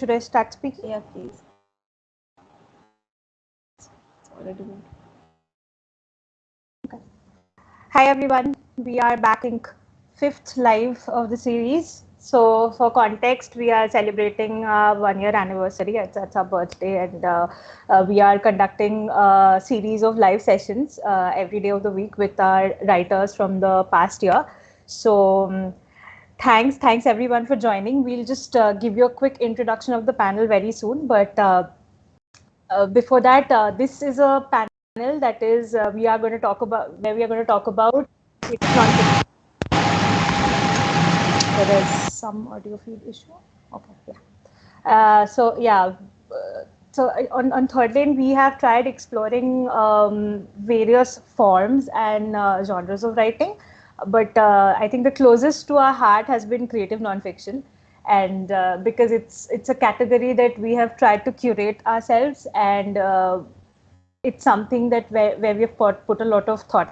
Should I start speaking? Yeah, please. Already. Okay. Hi everyone, we are back in fifth live of the series. So for context, we are celebrating our 1 year anniversary. It's our birthday, and we are conducting a series of live sessions every day of the week with our writers from the past year. So thanks everyone for joining. We'll just give you a quick introduction of the panel very soon, but before that, this is a panel that is we are going to talk about where we are going to talk about non-fiction. There is some audio feed issue. Okay, yeah. So yeah, so on third lane we have tried exploring various forms and genres of writing, but I think the closest to our heart has been creative nonfiction, and because it's a category that we have tried to curate ourselves, and it's something that where we have put a lot of thought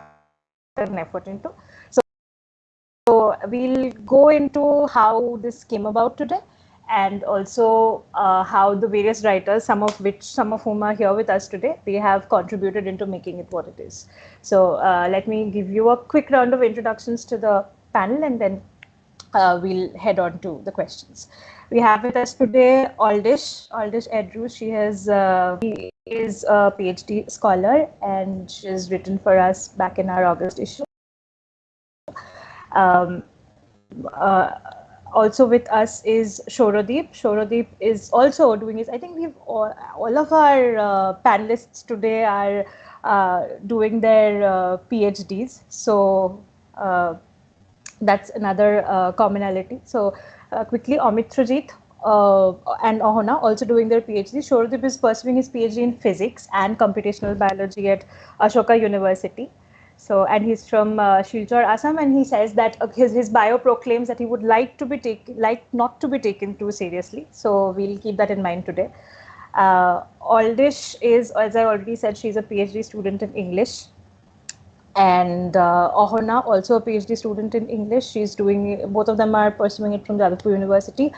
and effort into. So we'll go into how this came about today, and also how the various writers, some of whom are here with us today, they have contributed into making it what it is. So let me give you a quick round of introductions to the panel, and then we'll head on to the questions. We have with us today Aldish Edru. She is a PhD scholar, and she has written for us back in our August issue. Um, uh, Also with us is Shoradeep. Shoradeep is also doing his. I think we've all of our panelists today are doing their PhDs. So that's another commonality. So quickly, Amitrajit and Ahona also doing their PhD. Shoradeep is pursuing his PhD in physics and computational biology at Ashoka University. So, and he's from Silchar, Assam, and he says that his bio proclaims that he would like not to be taken too seriously. So we'll keep that in mind today. Aldish is, as I already said, she's a PhD student in English, and Ahona, also a PhD student in English. She's doing, both of them are pursuing it from Jadavpur University.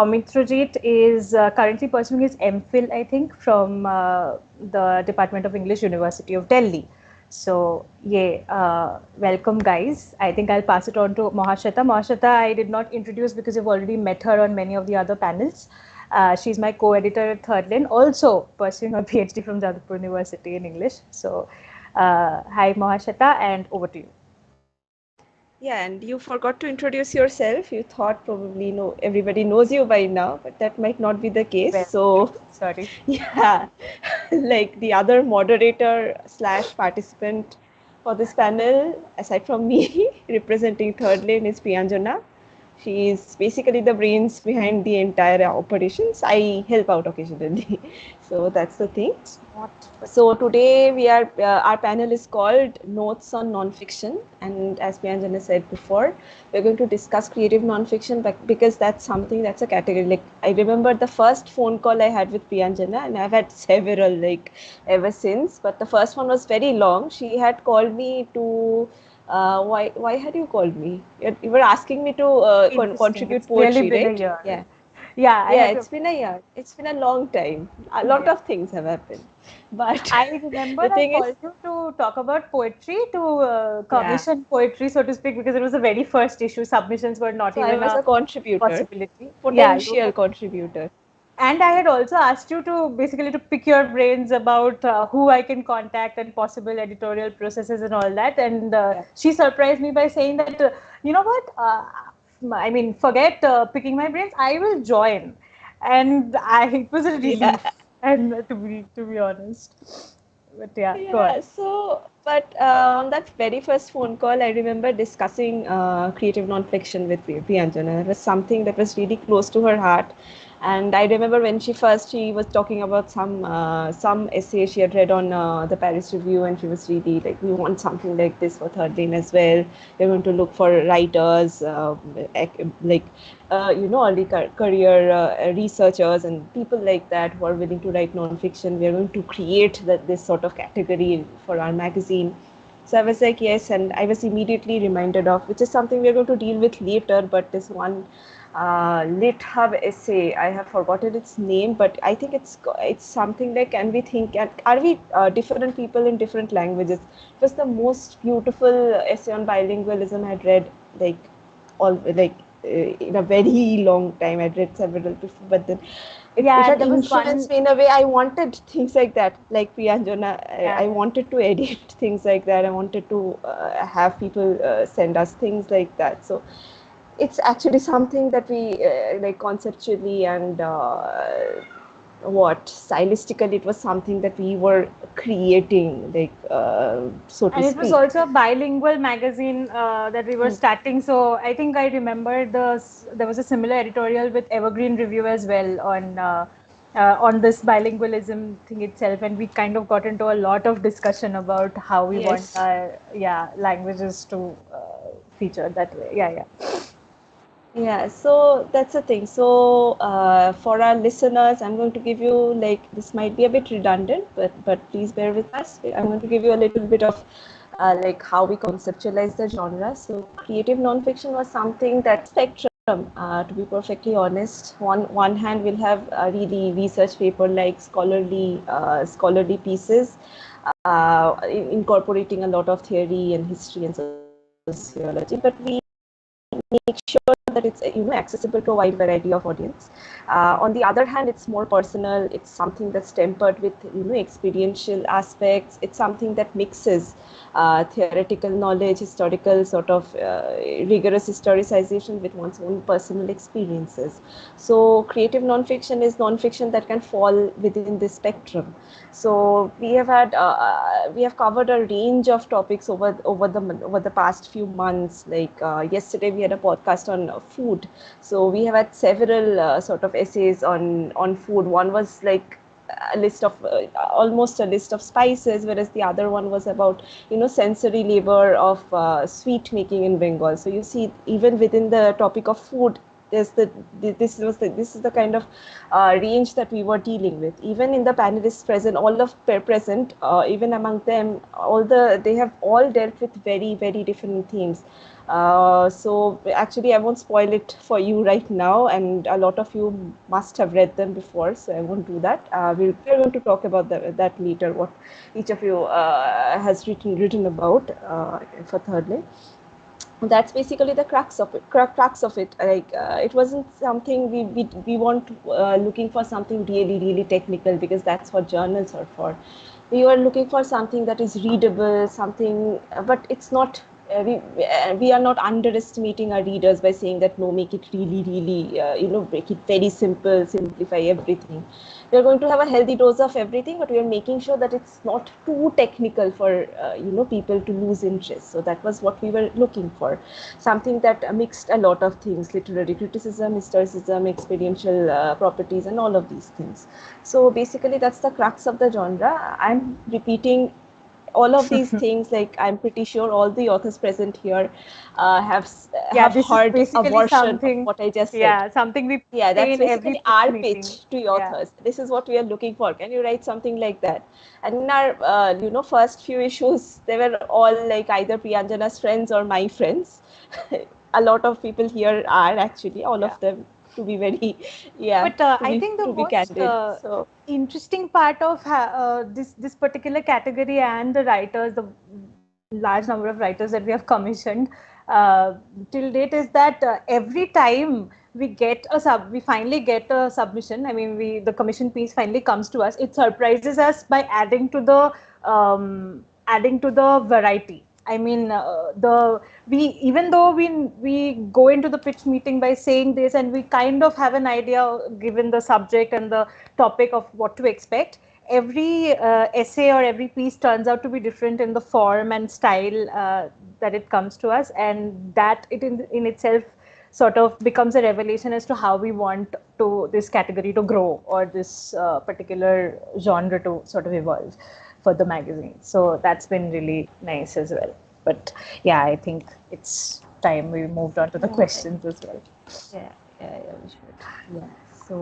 Amitrajit is currently pursuing his MPhil, I think, from the Department of English, University of Delhi. So, yeah, welcome, guys. I think I'll pass it on to Mahashweta. Mahashweta, I did not introduce because you've already met her on many of the other panels. She's my co-editor at Third Lane, also pursuing her PhD from Jadavpur University in English. So, hi, Mahashweta, and over to you. Yeah, and you forgot to introduce yourself. You thought probably everybody knows you by now, but that might not be the case. Well, So sorry. yeah, like the other moderator slash participant for this panel, aside from me, representing Third Lane is Priyanjana. She is basically the brains behind the entire operations. I help out occasionally. So that's the thing. So today our panel is called Notes on Nonfiction, and as Priyanjana said before, we're going to discuss creative nonfiction, because that's a category. Like, I remember the first phone call I had with Priyanjana, and I've had several like ever since. But the first one was very long. She had called me to. Why had you called me? You were asking me to contribute It's poetry, nearly been a right? year. Yeah. Yeah, I Yeah, had it's to. been a year. It's been a long time. A lot Yeah. of things have happened. But I remember the I thing is, called you to talk about poetry, to yeah. commission poetry, so to speak, because it was the very first issue. Submissions were not So I even was a a contributor, possibility. Yeah, potential contributor. and I had also asked you to basically to pick your brains about who I can contact and possible editorial processes and all that. And Yeah. she surprised me by saying that, you know what? I mean, forget picking my brains. I will join, and it was a Yeah. relief. And to be honest, but yeah, go on. Yeah, so, but on that very first phone call, I remember discussing creative nonfiction with Priyanjana. It was something that was really close to her heart. And I remember when she was talking about some essay she had read on the Paris Review, and she was really like, we want something like this for Third Lane as well. We're going to look for writers, like early career researchers and people like that who are willing to write nonfiction. We are going to create this sort of category for our magazine. So I was like, yes, and I was immediately reminded of, which is something we're going to deal with later, but this one lit hub essay. I have forgotten its name, but I think it's something like, can we think, are we different people in different languages? It was the most beautiful essay on bilingualism I'd read, like all like in a very long time. I'd read several before, but then it Yeah, had and there was influenced one. me in a way. I wanted things like that, like Priyanjana. I Yeah. wanted to edit things like that. I wanted to have people send us things like that. So it's actually something that we like conceptually and what stylistically, it was something that we were creating, like so to And it was speak. also a bilingual magazine that we were Hmm. starting. So I think I remember there was a similar editorial with Evergreen Review as well on this bilingualism thing itself, and we kind of got into a lot of discussion about how we want Yes. our languages to feature that way. Yeah. Yeah, so that's the thing. So for our listeners, I'm going to give you, like, this might be a bit redundant, but please bear with us. I'm going to give you a little bit of like how we conceptualize the genre. So creative nonfiction was something that spectrum. To be perfectly honest, one hand we'll have a really research paper, like scholarly pieces, incorporating a lot of theory and history and sociology, but we make sure that it's accessible to a wide variety of audience. On the other hand, it's more personal. It's something that's tempered with experiential aspects. It's something that mixes theoretical knowledge, historical sort of rigorous historicization with one's own personal experiences. So creative nonfiction is nonfiction that can fall within this spectrum. So we have covered a range of topics over the past few months. Like yesterday, we had a podcast on food. So we have had several sort of essays on food. One was like a list of almost a list of spices, whereas the other one was about sensory labor of sweet making in Bengal. So you see, even within the topic of food, there's this is the kind of range that we were dealing with. Even in the panelists present, present, even among them, they have all dealt with very, very different themes. So actually, I won't spoil it for you right now, and a lot of you must have read them before, so I won't do that. We're going to talk about that later, what each of you has written about for Thirdly. That's basically the crux of it. Like it wasn't something we weren't looking for something really, really technical, because that's what journals are for. We were looking for something that is readable, something, but it's not. We are not underestimating our readers by saying that no, make it really, really, make it very simple, simplify everything. We are going to have a healthy dose of everything, but we are making sure that it's not too technical for people to lose interest. So that was what we were looking for, something that mixed a lot of things: literary criticism, historicism, experiential properties, and all of these things. So basically, that's the crux of the genre. I'm repeating all of these things, like I'm pretty sure all the authors present here Yeah, have this is heard a basically version of something. what I just said. Yeah, something we Yeah, say that's in every basically pitch our meeting. pitch to Yeah. authors. This is what we are looking for. Can you write something like that? And in our, first few issues, they were all like either Priyanjana's friends or my friends. A lot of people here are actually, all Yeah. of them, to be very, yeah, But I think the to be most candid. So, interesting part of this particular category and the writers, the large number of writers that we have commissioned uh, till date, is that every time we finally get a submission. I mean, the commission piece finally comes to us. It surprises us by adding to the variety. I mean, the we even though we go into the pitch meeting by saying this, and we kind of have an idea given the subject and the topic of what to expect. Every essay or every piece turns out to be different in the form and style that it comes to us, and that it in itself sort of becomes a revelation as to how we want to this category to grow, or this particular genre to sort of evolve for the magazine. So that's been really nice as well. But yeah, I think it's time we moved on to the yeah, questions as well. yeah, yeah, we should. Yeah. So,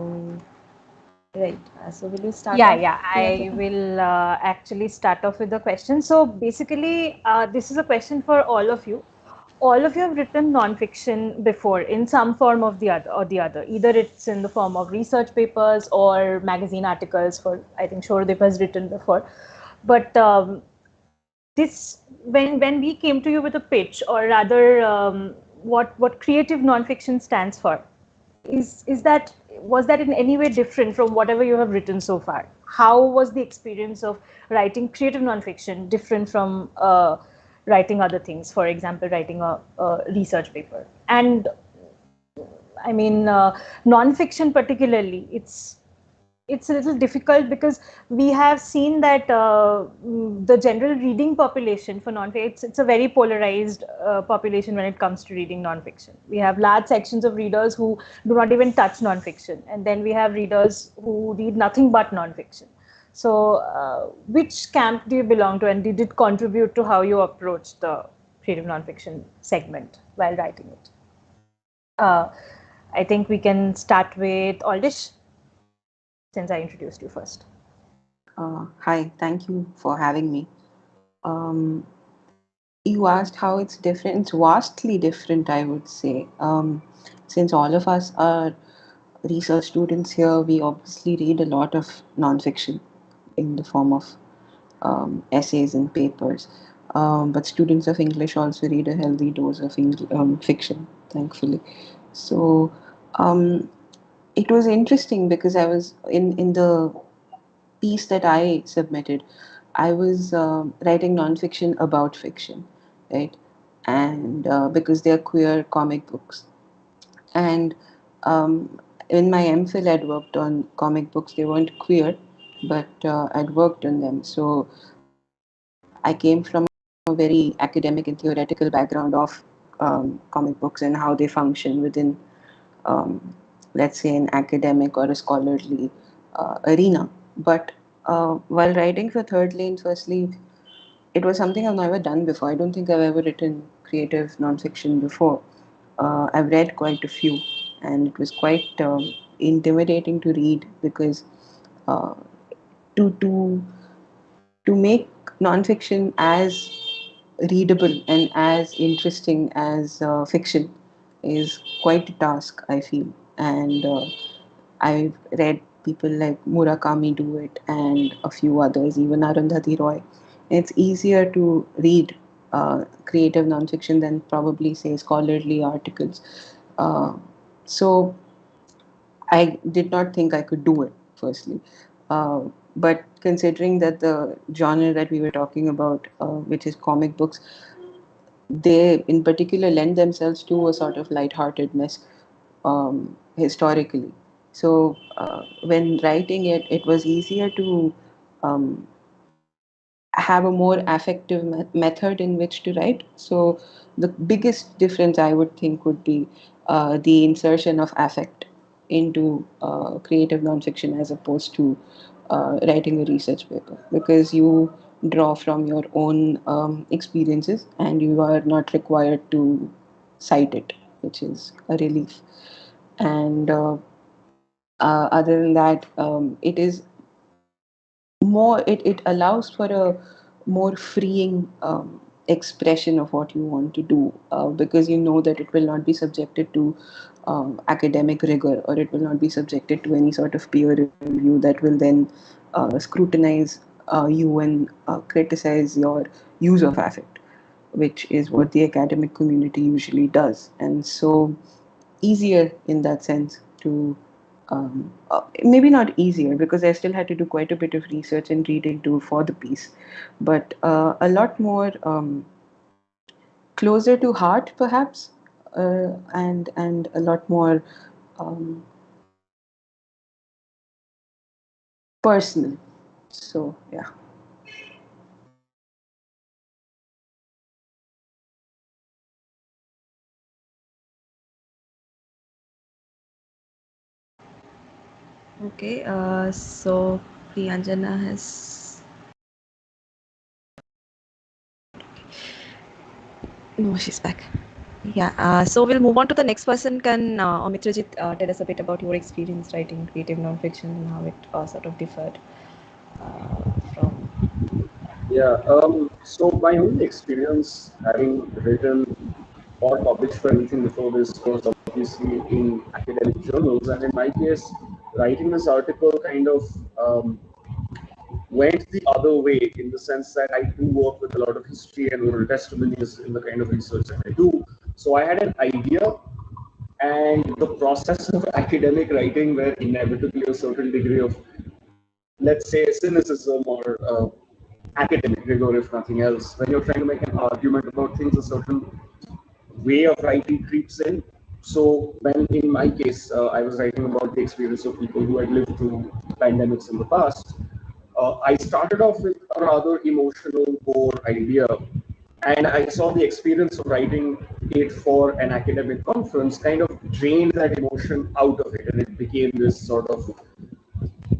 right. So, will you start Yeah, off, yeah. I Priyanjana? will actually start off with the question. So basically, this is a question for all of you. all of you have written nonfiction before in some form of the other. Either it's in the form of research papers or magazine articles. For I think Shorodip has written before, but this when we came to you with a pitch, or rather, what creative nonfiction stands for, is that was that in any way different from whatever you have written so far? How was the experience of writing creative nonfiction different from writing other things? For example, writing a research paper. And I mean, nonfiction particularly, it's a little difficult because we have seen that the general reading population for nonfiction, it's a very polarized population when it comes to reading nonfiction. We have large sections of readers who do not even touch nonfiction, and then we have readers who read nothing but nonfiction. So, which camp do you belong to, and did it contribute to how you approach the creative nonfiction segment while writing it? Uh, I think we can start with Aldish, since I introduced you first. Hi, thank you for having me. Um, you asked how it's different. It's vastly different, I would say. Since all of us are research students here, we obviously read a lot of nonfiction in the form of essays and papers. But students of English also read a healthy dose of fiction, thankfully. So um, it was interesting because I was in the piece that I submitted, I was writing nonfiction about fiction, right? And because they're queer comic books. And in my MPhil, I'd worked on comic books. They weren't queer, but I'd worked on them. So I came from a very academic and theoretical background of comic books and how they function within, let's say, an academic or a scholarly arena. But while writing for Third Lane, firstly, it was something I've never done before. I don't think I've ever written creative nonfiction before. I've read quite a few, and it was quite intimidating to read because uh, to to make nonfiction as readable and as interesting as fiction is quite a task, I feel. And I've read people like Murakami do it and a few others, even Arundhati Roy. It's easier to read creative nonfiction than probably, say, scholarly articles. Uh, so I did not think I could do it, firstly. Uh, but considering that the genre that we were talking about, which is comic books, they in particular lend themselves to a sort of lightheartedness historically. So when writing it, it was easier to um, have a more affective method in which to write. So the biggest difference I would think would be the insertion of affect into creative nonfiction as opposed to writing a research paper, because you draw from your own experiences and you are not required to cite it, which is a relief. And other than that, it is more, it allows for a more freeing expression of what you want to do, because you know that it will not be subjected to academic rigor, or it will not be subjected to any sort of peer review that will then scrutinize you and criticize your use of affect, which is what the academic community usually does. And so easier in that sense to maybe not easier, because I still had to do quite a bit of research and reading too for the piece, but a lot more closer to heart, perhaps, and a lot more um, personal. So yeah. Okay, so Priyanjana has. No, she's back. Yeah, so we'll move on to the next person. Can Mitrajit tell us a bit about your experience writing creative nonfiction and how it sort of differed from. Yeah, so my own experience having written or published for anything before this was obviously in academic journals. And in my case, writing this article kind of went the other way, in the sense that I do work with a lot of history and oral testimonies in the kind of research that I do. So I had an idea, and the process of academic writing where inevitably a certain degree of, let's say, cynicism or academic rigor, if nothing else. When you're trying to make an argument about things, a certain way of writing creeps in. So when in my case, I was writing about the experience of people who had lived through pandemics in the past, I started off with a rather emotional core idea, and I saw the experience of writing it for an academic conference kind of drained that emotion out of it, and it became this sort of,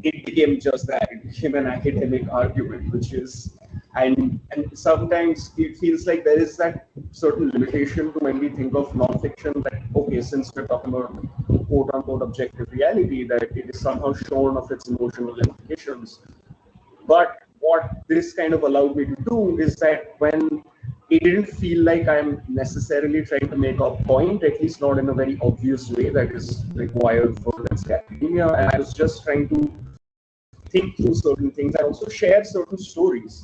it became just that. It became an academic argument, which is, and sometimes it feels like there is that certain limitation to when we think of nonfiction, that okay, since we're talking about quote unquote objective reality, that it is somehow shorn of its emotional implications. But what this kind of allowed me to do is that when it didn't feel like I'm necessarily trying to make a point, at least not in a very obvious way that is required for, let's say, academia, and I was just trying to think through certain things. I also share certain stories.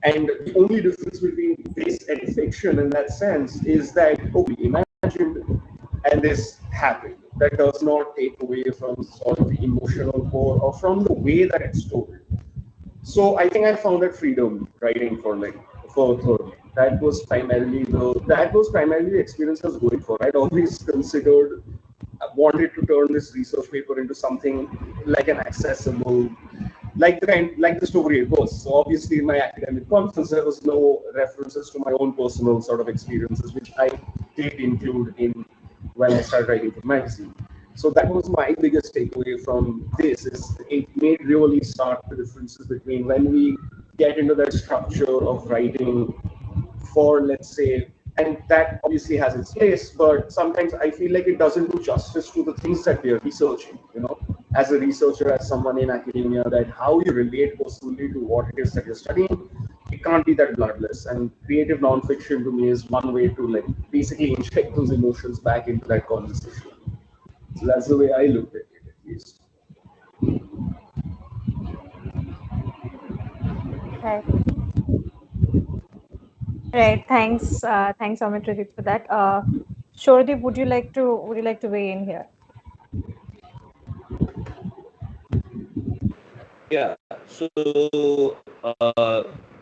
And the only difference between this and fiction in that sense is that, okay, imagined and this happened. That does not take away from sort of the emotional core or from the way that it's told. So I think I found that freedom writing for third. That was primarily the experience I was going for. I'd always considered, wanted to turn this research paper into something like an accessible, like the story it was. So obviously in my academic conference there was no references to my own personal sort of experiences, which I did include in when I started writing for the magazine. So that was my biggest takeaway from this, is it made really stark the differences between when we get into that structure of writing for, let's say, and that obviously has its place, but sometimes I feel like it doesn't do justice to the things that we are researching, as a researcher, as someone in academia, that how you relate personally to what it is that you're studying, it can't be that bloodless. And creative nonfiction to me is one way to basically inject those emotions back into that conversation. So that's the way I looked at it, at least. Right. Right. Thanks, Amit Rajit, for that. Shoradeep, would you like to weigh in here? Yeah. So,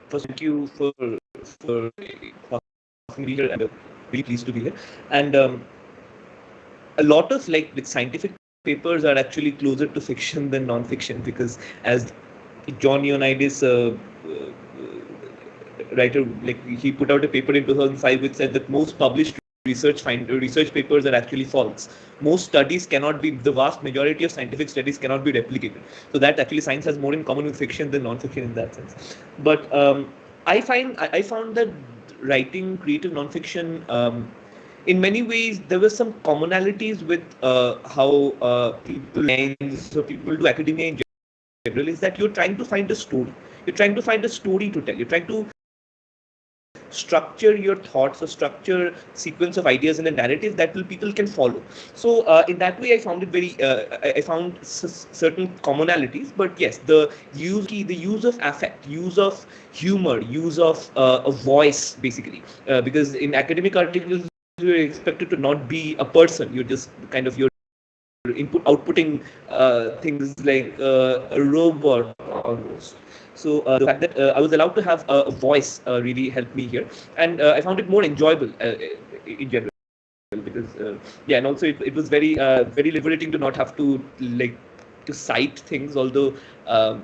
first, thank you for asking me here. I'm really pleased to be here. And a lot of with scientific papers are actually closer to fiction than non-fiction, because as John Ioannidis, writer, he put out a paper in 2005 which said that most published research papers are actually false. Most studies cannot be, the vast majority of scientific studies cannot be replicated. So that actually science has more in common with fiction than non-fiction in that sense. But I found that writing creative non-fiction, in many ways there were some commonalities with how people do academia in general, is that you're trying to find a story. You're trying to find a story to tell. You're trying to structure your thoughts or structure sequence of ideas in a narrative that people can follow. So in that way I found it very I found certain commonalities. But yes, the use of affect, use of humor, use of a voice, basically, because in academic articles you're expected to not be a person. You're just kind of, you're outputting things like a robot almost. So the fact that I was allowed to have a voice really helped me here, and I found it more enjoyable in general, because yeah, and also it was very liberating to not have to to cite things, although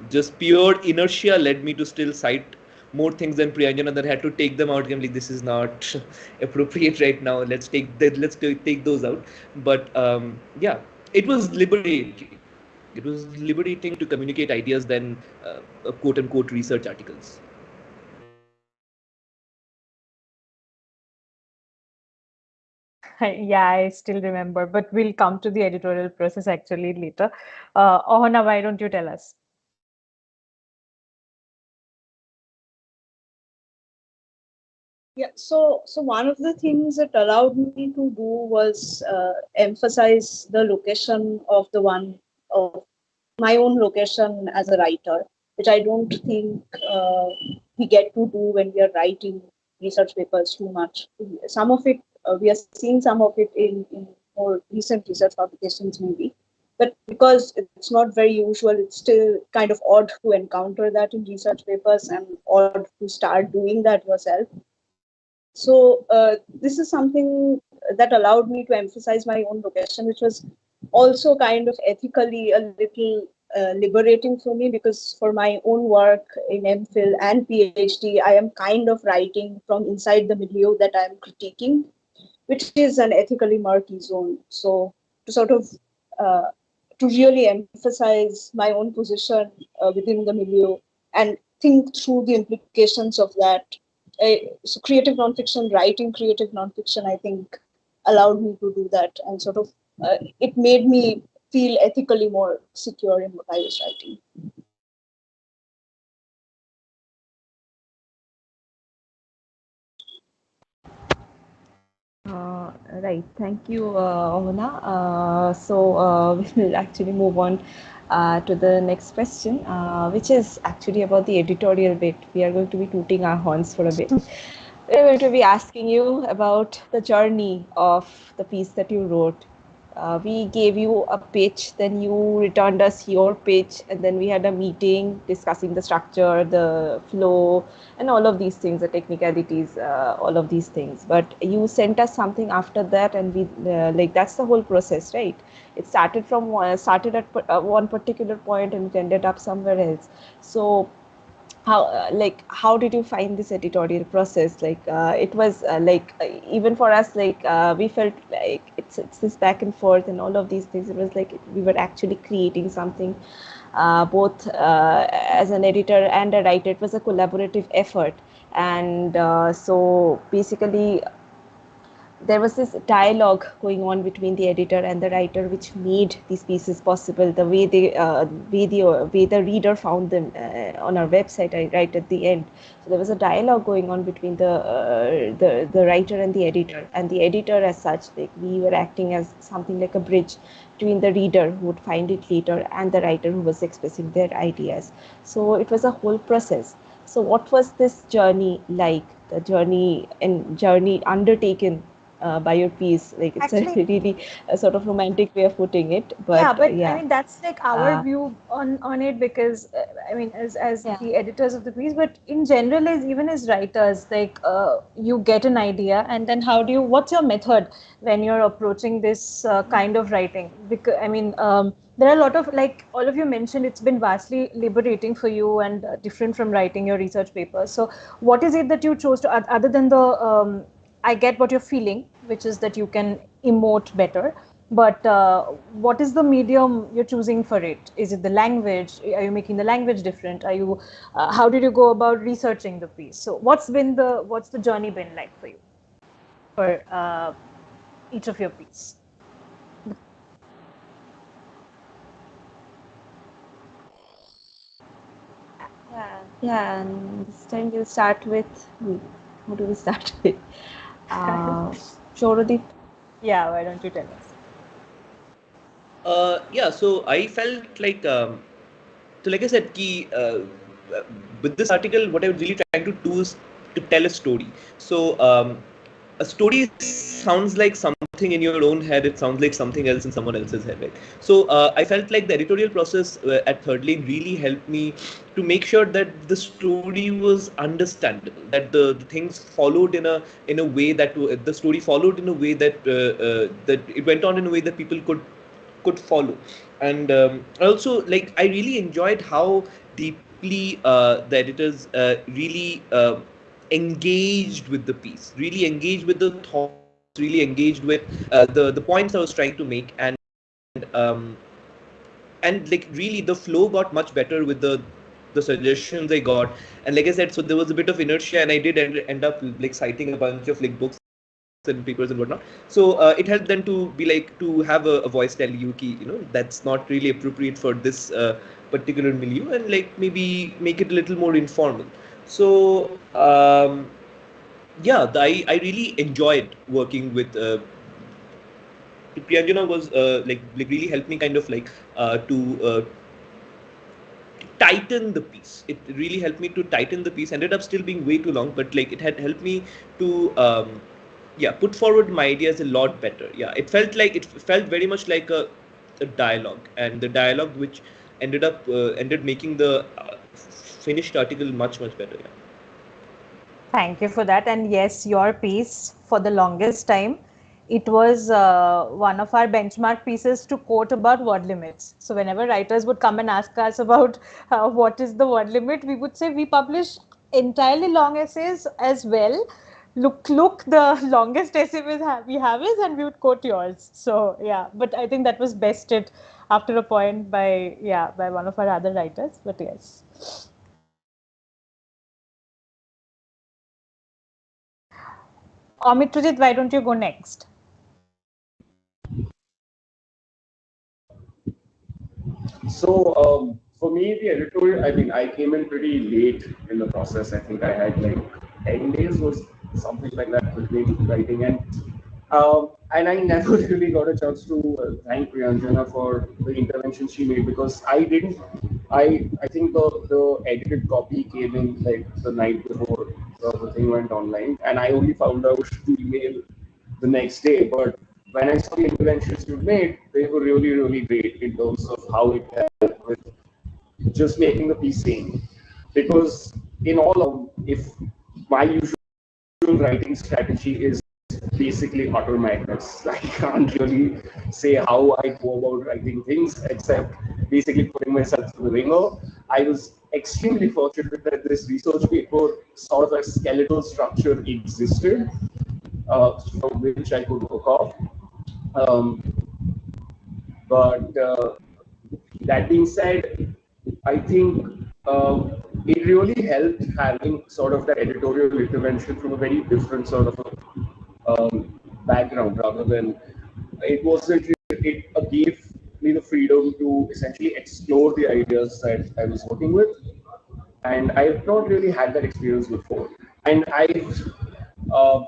just pure inertia led me to still cite more things than Priyanjana, that I had to take them out. I'm like, this is not appropriate right now. Take those out. But yeah, it was liberating. It was liberating to communicate ideas than quote unquote research articles. Yeah, I still remember, but we'll come to the editorial process actually later. Ohana, why don't you tell us? Yeah, so one of the things it allowed me to do was emphasize the location of my own location as a writer, which I don't think we get to do when we are writing research papers too much. Some of it, we are seeing some of it in more recent research publications, maybe. But because it's not very usual, it's still kind of odd to encounter that in research papers and odd to start doing that yourself. So this is something that allowed me to emphasize my own location, which was also kind of ethically a little liberating for me, because for my own work in MPhil and PhD, I am kind of writing from inside the milieu that I am critiquing, which is an ethically murky zone. So to sort of uh, to really emphasize my own position within the milieu and think through the implications of that. So creative nonfiction, writing creative nonfiction, I think allowed me to do that, and sort of it made me feel ethically more secure in what I was writing. Right. Thank you, Omana. We'll actually move on to the next question, which is actually about the editorial bit. We are going to be tooting our horns for a bit. We're going to be asking you about the journey of the piece that you wrote. We gave you a pitch, then you returned us your pitch, and then we had a meeting discussing the structure, the flow, and all of these things, the technicalities, all of these things. But you sent us something after that, and we like that's the whole process, right? It started at one particular point and it ended up somewhere else. So how did you find this editorial process? It was even for us, we felt like it's this back and forth and all of these things. It was like we were actually creating something, both as an editor and a writer. It was a collaborative effort. And so basically there was this dialogue going on between the editor and the writer, which made these pieces possible. The way the reader found them on our website, I write at the end. So there was a dialogue going on between the writer and the editor, and the editor, as such, like we were acting as something like a bridge between the reader who would find it later and the writer who was expressing their ideas. So it was a whole process. So what was this journey like? The journey undertaken by your piece. Like it's Actually, a really a sort of romantic way of putting it, but yeah, but I yeah. mean that's like our Uh, view on it, because I mean as yeah. the editors of the piece, but in general, as even as writers, you get an idea, and then what's your method when you're approaching this kind of writing? Because I mean there are a lot of, like all of you mentioned, it's been vastly liberating for you and different from writing your research papers. So what is it that you chose to, other than the I get what you're feeling, which is that you can emote better. But what is the medium you're choosing for it? Is it the language? Are you making the language different? Are you? How did you go about researching the piece? So what's the journey been like for you for each of your piece? Yeah, and this time we'll start with who do we start with? Shorodip. Yeah, why don't you tell us? Yeah, so I felt like, so like I said, with this article, what I was really trying to do is to tell a story. So a story sounds like something in your own head. It sounds like something else in someone else's head, right? So I felt like the editorial process at Third Lane really helped me to make sure that the story was understandable, that the things followed in a way that the story followed in a way that it went on in a way that people could follow. And also, like, I really enjoyed how deeply the editors really engaged with the piece, really engaged with the thoughts, really engaged with the points I was trying to make. Um, and like really the flow got much better with the suggestions I got. And like I said, so there was a bit of inertia, and I did end up like citing a bunch of like books and papers and whatnot. So it helped them to be like to have a voice tell you ki, that's not really appropriate for this particular milieu, and like maybe make it a little more informal. So yeah, I really enjoyed working with Priyanjana was like really helped me kind of like to tighten the piece. It really helped me to tighten the piece. Ended up still being way too long, but like it had helped me to yeah, put forward my ideas a lot better. Yeah, it felt very much like a dialogue, and the dialogue which ended making the finished article much better. Yeah. Thank you for that. And yes, your piece for the longest time, it was one of our benchmark pieces to quote about word limits. So whenever writers would come and ask us about what is the word limit, we would say we publish entirely long essays as well. Look, the longest essay we have is, and we would quote yours. So yeah, but I think that was bested after a point by one of our other writers. But yes. Amitrajit, why don't you go next? So for me, the editorial, I mean, I came in pretty late in the process. I think I had like 10 days or something like that between writing, and I never really got a chance to thank Priyanjana for the intervention she made, because I didn't. I think the edited copy came in like the night before the thing went online, and I only found out through email the next day. But when I saw the interventions you made, they were really great in terms of how it helped with just making the piece sane. Because in all, if my usual writing strategy is basically utter madness. I can't really say how I go about writing things except basically putting myself through the ringer. I was extremely fortunate that this research paper sort of a skeletal structure existed from which I could work off. Um, but that being said, I think it really helped having sort of that editorial intervention from a very different sort of background, rather than it wasn't. It gave me the freedom to essentially explore the ideas that I was working with, and I've not really had that experience before. And uh,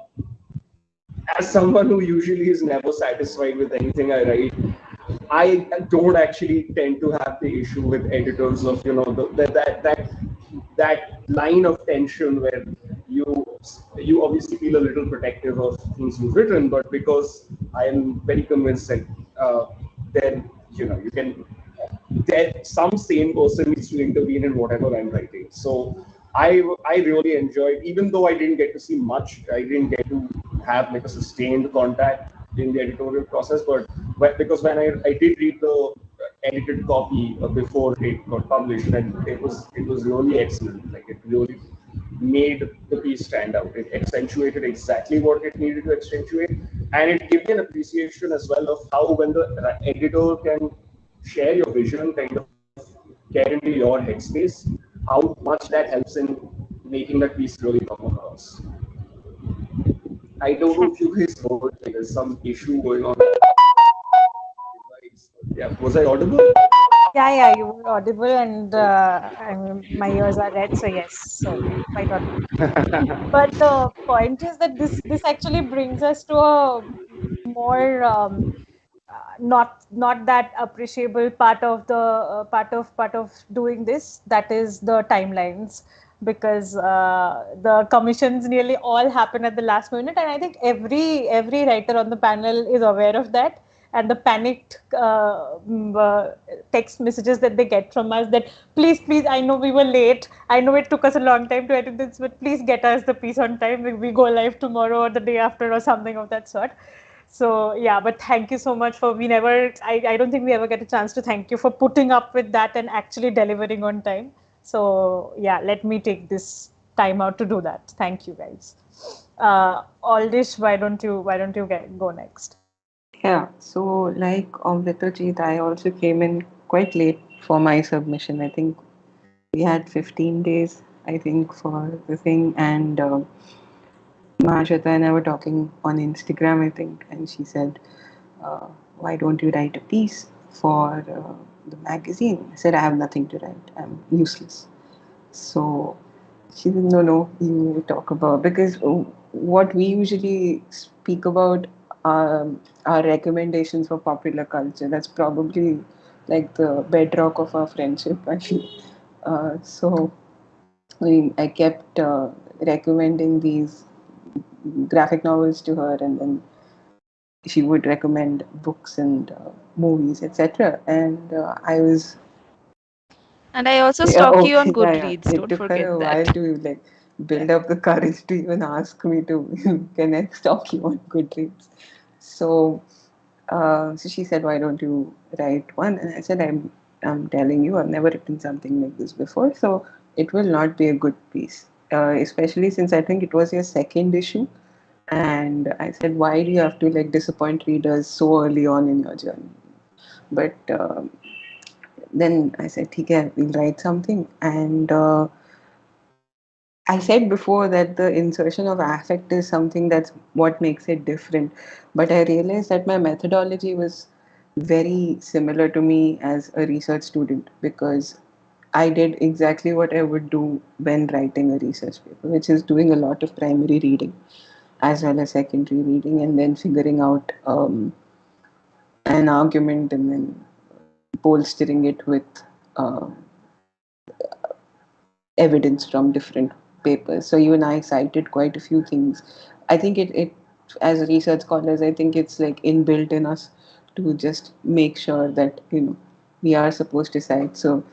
as someone who usually is never satisfied with anything I write, I don't actually tend to have the issue with editors of that line of tension where you you obviously feel a little protective of things you've written, but because I am very convinced that then you can that some sane person needs to intervene in whatever I'm writing. So I really enjoyed, even though I didn't get to see much, I didn't get to have like a sustained contact in the editorial process, but because when I did read the edited copy before it got published, and it was really excellent. Like it really made the piece stand out. It accentuated exactly what it needed to accentuate, and it gave me an appreciation as well of how when the editor can share your vision, kind of get into your headspace, how much that helps in making that piece really come across. I don't know if you guys heard, like, there's some issue going on. Yeah, was I audible? Yeah, you were audible, and I mean, my ears are red, so yes, so quite audible. But the point is that this actually brings us to a more not that appreciable part of the part of doing this. That is the timelines, because the commissions nearly all happen at the last minute, and I think every writer on the panel is aware of that, and the panicked text messages that they get from us, that please, I know we were late, I know it took us a long time to edit this, but please get us the piece on time, we go live tomorrow or the day after or something of that sort. So yeah, but thank you so much for, I don't think we ever get a chance to thank you for putting up with that and actually delivering on time. So yeah, let me take this time out to do that. Thank you guys. Aldish, why don't you go next? Yeah, so like Vitrajit, I also came in quite late for my submission. I think we had 15 days, I think, for the thing. And Mahashata and I were talking on Instagram, I think, and she said, why don't you write a piece for the magazine? I said, I have nothing to write. I'm useless. So she said, no, you talk about, because what we usually speak about are recommendations for popular culture. That's probably like the bedrock of our friendship, I feel. So I kept recommending these graphic novels to her, and then she would recommend books and movies, etc. And I was And I also yeah, stalk you on okay, yeah, yeah. Goodreads. It Don't took her forget a that. while to like build up the courage to even ask me to can I stalk you on Goodreads. So, so she said, "Why don't you write one?" And I said, I'm telling you, I've never written something like this before, so it will not be a good piece, especially since I think it was your second issue." And I said, "Why do you have to like disappoint readers so early on in your journey?" But then I said, "Okay, we'll write something." And I said before that the insertion of affect is something that's what makes it different. But I realized that my methodology was very similar to me as a research student, because I did exactly what I would do when writing a research paper, which is doing a lot of primary reading as well as secondary reading, and then figuring out an argument and then bolstering it with uh, evidence from different papers. So you and I cited quite a few things. I think it as research scholars, I think it's like inbuilt in us to just make sure that we are supposed to cite. So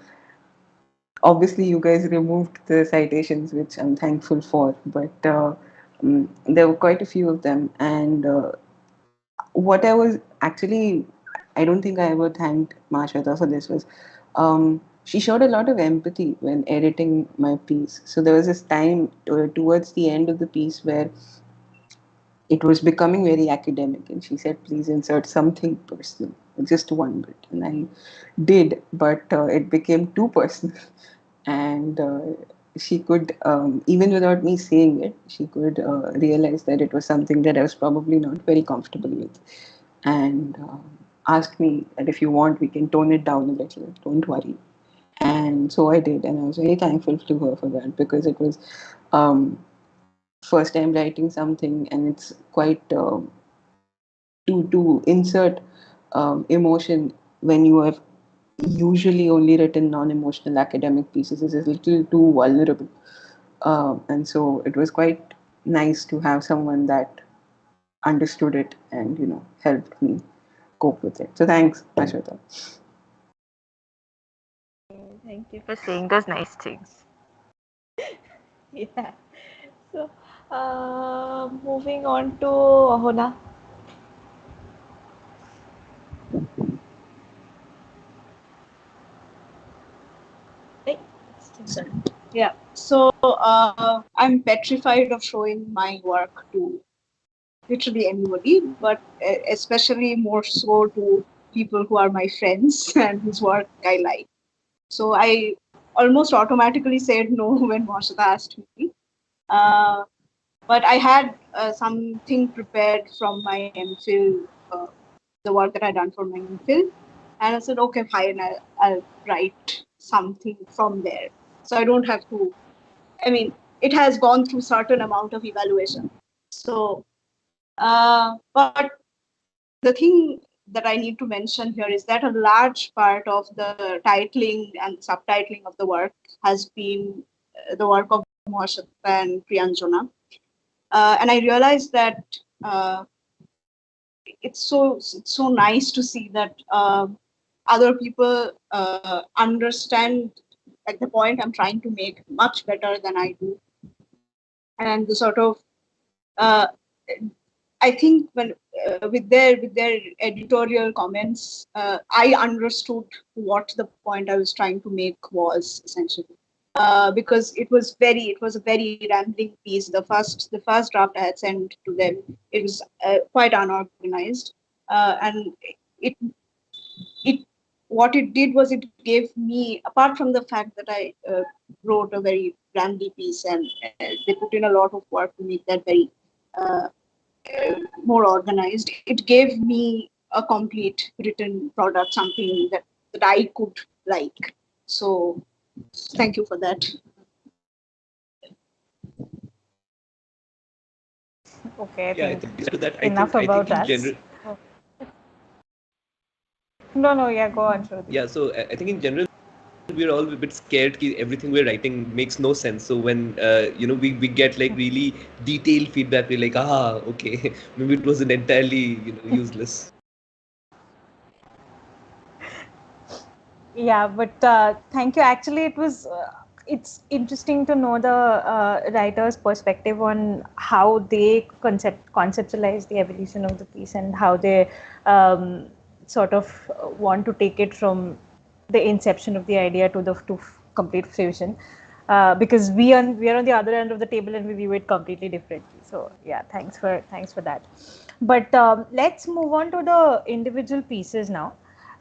obviously you guys removed the citations, which I'm thankful for, but there were quite a few of them. And what I was actually, I don't think I ever thanked Mashweta for this, was she showed a lot of empathy when editing my piece. So there was this time towards the end of the piece where it was becoming very academic, and she said, "Please insert something personal, just one bit." And I did, but it became too personal. And she could, even without me saying it, she could realize that it was something that I was probably not very comfortable with, and asked me that if you want, we can tone it down a little. Don't worry. And so I did, and I was very thankful to her for that, because it was um, first time writing something, and it's quite to insert emotion when you have usually only written non-emotional academic pieces is a little too vulnerable. And so it was quite nice to have someone that understood it and helped me cope with it. So thanks, Ashwata. Thank you for saying those nice things. Yeah. So, moving on to Ahona. Right? Sorry. Yeah. So I'm petrified of showing my work to literally anybody, but especially more so to people who are my friends and whose work I like. So I almost automatically said no when Marshada asked me. Uh, but I had something prepared from my MPhil, the work that I done for my MPhil, and I said, okay, fine, I'll write something from there. So I don't have to. I mean, it has gone through certain amount of evaluation. So, but the thing that I need to mention here is that a large part of the titling and subtitling of the work has been the work of Mohashata and Priyanjana. And I realized that uh, it's so nice to see that other people understand like the point I'm trying to make much better than I do, and the sort of uh, I think when with their editorial comments, I understood what the point I was trying to make was essentially. Because it was a very rambling piece. The first draft I had sent to them, it was quite unorganized, and it it what it did was it gave me, apart from the fact that I wrote a very rambly piece, and they put in a lot of work to make that very uh, more organized. It gave me a complete written product, something that I could like. So thank you for that. Okay, I Yeah, I think think to that, enough I about think in us. general, No, yeah, go on, Shruti. yeah. So I think in general, we're all a bit scared that everything we're writing makes no sense. So when we get like really detailed feedback, we're like, okay, maybe it wasn't entirely useless. Yeah, but thank you. Actually, it's interesting to know the writer's perspective on how they conceptualize the evolution of the piece and how they sort of want to take it from the inception of the idea to complete fruition. Because we are on the other end of the table and we view it completely differently. So yeah, thanks for that. But let's move on to the individual pieces now.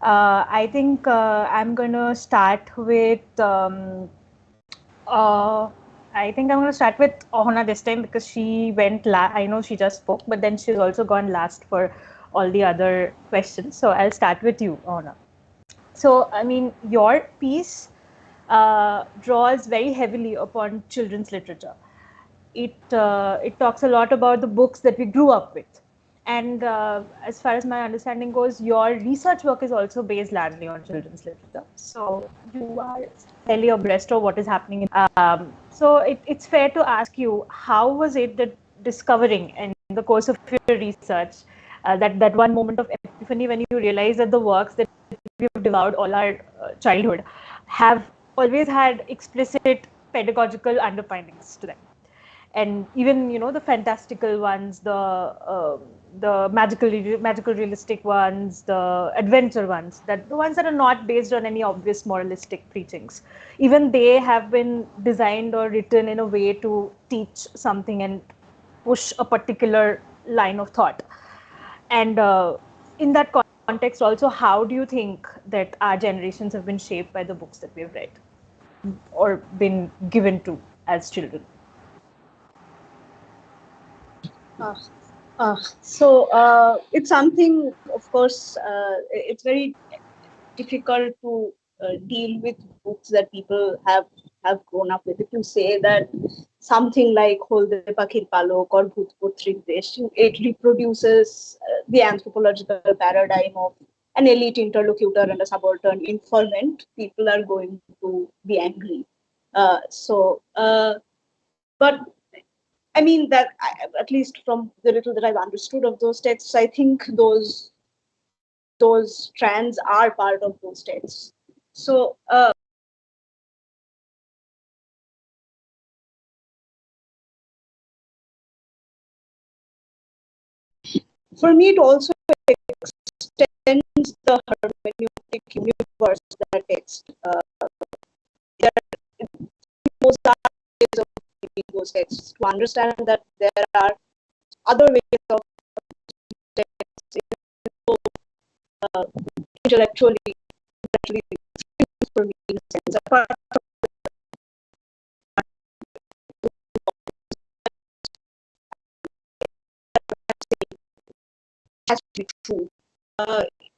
I think I'm gonna start with. Uh, I think I'm gonna start with Ohana this time because she went. I know she just spoke, but then she's also gone last for all the other questions. So I'll start with you, Ohana. So I mean, your piece draws very heavily upon children's literature. It talks a lot about the books that we grew up with, and as far as my understanding goes, your research work is also based largely on children's literature. So you are fairly abreast of what is happening. So it's fair to ask you, how was it that discovering in the course of your research that one moment of epiphany when you realize that the works that we've devoured all our childhood have always had explicit pedagogical underpinnings to them, and even the fantastical ones, the magical realistic ones, the adventure ones, that the ones that are not based on any obvious moralistic preachings, even they have been designed or written in a way to teach something and push a particular line of thought. And in that context also, how do you think that our generations have been shaped by the books that we've read or been given to as children? It's something, of course, it's very difficult to deal with books that people have grown up with. If you say that something like Holde Pakhir Palok or Bhoot Putrik Desh, it reproduces the anthropological paradigm of an elite interlocutor and a subaltern informant, people are going to be angry. But I mean that at least from the little that I've understood of those texts, I think those strands are part of those texts. So for me, it also extends the hermeneutic universe that text. There those are ways of reading those texts to understand that there are other ways of texts, uh, intellectually, for me in a sense. Apart has to be true.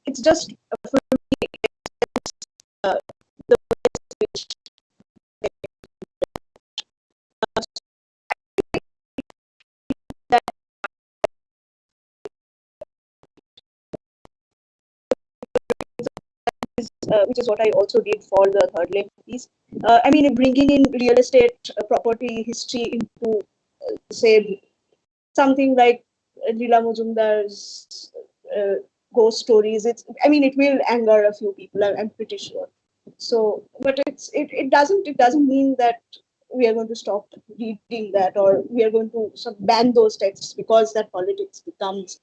It's just for me the ways which that which is what I also did for the third length piece. I mean, bringing in real estate property history into, say, something like Leela Majumdar's ghost stories. I mean, it will anger a few people. I'm pretty sure. So, but it doesn't mean that we are going to stop reading that or we are going to sort of ban those texts because that politics comes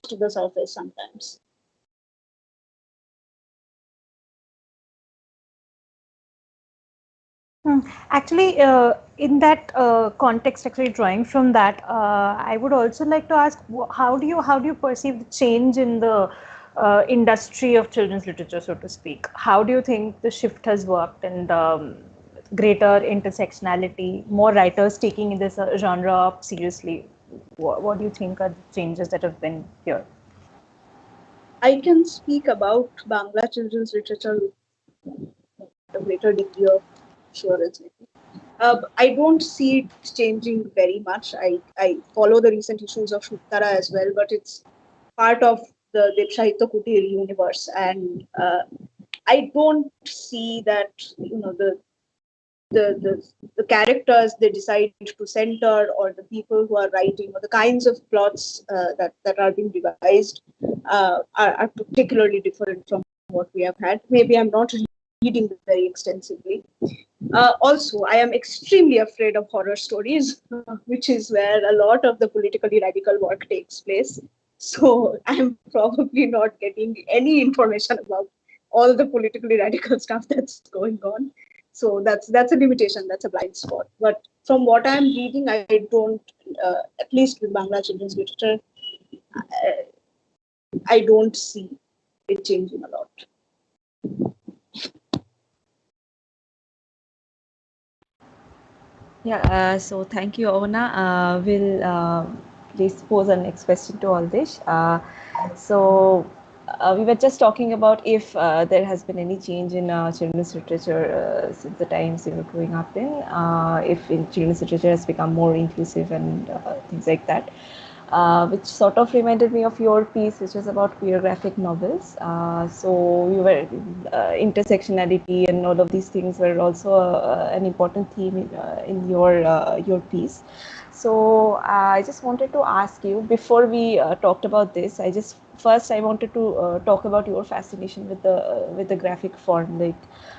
to the surface sometimes. Actually, in that context, actually drawing from that, I would also like to ask, how do you perceive the change in the industry of children's literature, so to speak? How do you think the shift has worked, and greater intersectionality, more writers taking this genre up seriously? What do you think are the changes that have been here? I can speak about Bangla children's literature with a greater degree of assurance. I don't see it changing very much. I follow the recent issues of Shuktara as well, but it's part of the Devshahitya Kutir universe, and I don't see that the characters they decide to center, or the people who are writing, or the kinds of plots that are being devised are particularly different from what we have had. Maybe I'm not reading very extensively. Also, I am extremely afraid of horror stories, which is where a lot of the politically radical work takes place. So I'm probably not getting any information about all the politically radical stuff that's going on. So that's a limitation, that's a blind spot. But from what I'm reading, I don't, at least with Bangla children's literature, I don't see it changing a lot. Yeah, so thank you, Ona. We'll please pose our next question to Aldish. We were just talking about if there has been any change in children's literature since the times you were growing up in, if in children's literature has become more inclusive and things like that. Which sort of reminded me of your piece, which was about queer graphic novels. So we were intersectionality and all of these things were also an important theme in your piece. So I just wanted to ask you, before we talked about this, I wanted to talk about your fascination with the graphic form. Like,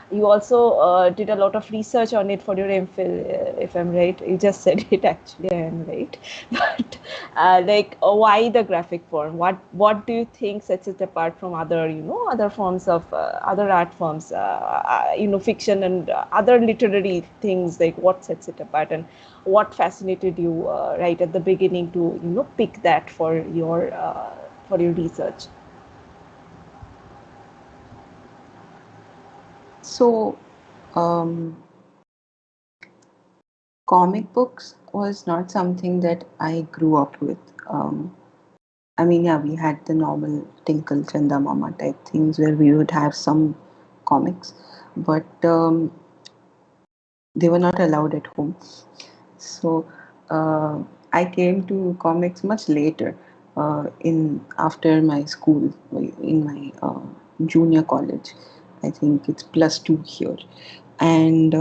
you also did a lot of research on it for your MPhil, if I'm right. You just said it, actually, I am right. But why the graphic form? What do you think sets it apart from other other forms of other art forms, fiction and other literary things? Like, what sets it apart, and what fascinated you right at the beginning to pick that for your research? So, um, comic books was not something that I grew up with. I mean, yeah, we had the normal Tinkle Chanda Mama type things where we would have some comics, but they were not allowed at home. So I came to comics much later, in after my school, in my junior college. I think it's +2 here, and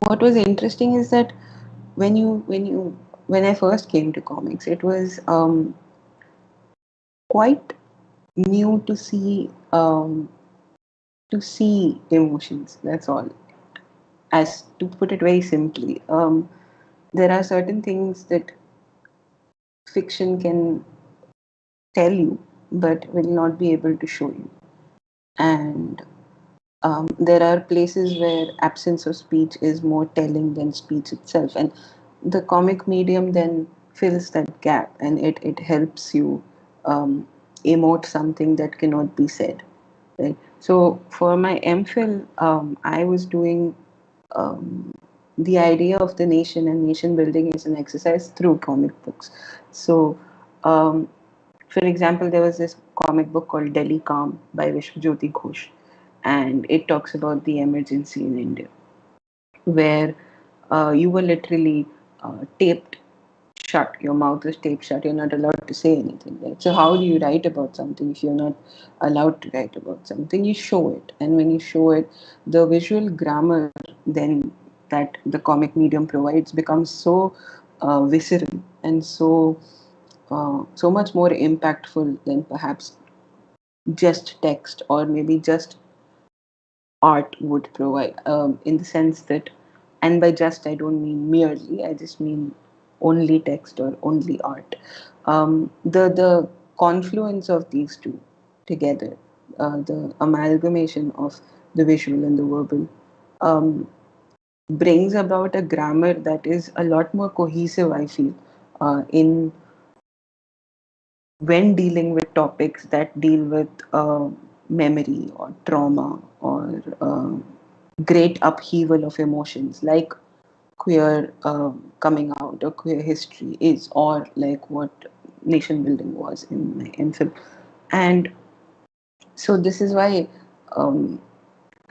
what was interesting is that when I first came to comics, it was quite new to see emotions. That's all. As to put it very simply, there are certain things that fiction can tell you, but will not be able to show you. And there are places where absence of speech is more telling than speech itself, and the comic medium then fills that gap, and it helps you um, emote something that cannot be said, right? So for my MPhil, I was doing um, the idea of the nation and nation building is an exercise through comic books. So, um, for example, there was this comic book called Delhi Calm by Vishwajyoti Ghosh, and it talks about the emergency in India, where you were literally taped shut. Your mouth is taped shut. You're not allowed to say anything, right? So how do you write about something if you're not allowed to write about something? You show it, and when you show it, the visual grammar then that the comic medium provides becomes so visceral and so much more impactful than perhaps just text or maybe just art would provide, in the sense that, and by just I don't mean merely, I just mean only text or only art. The confluence of these two together, the amalgamation of the visual and the verbal, um, brings about a grammar that is a lot more cohesive, I feel, in when dealing with topics that deal with memory or trauma or great upheaval of emotions, like queer coming out or queer history is, or like what nation building was in my MPhil. And so this is why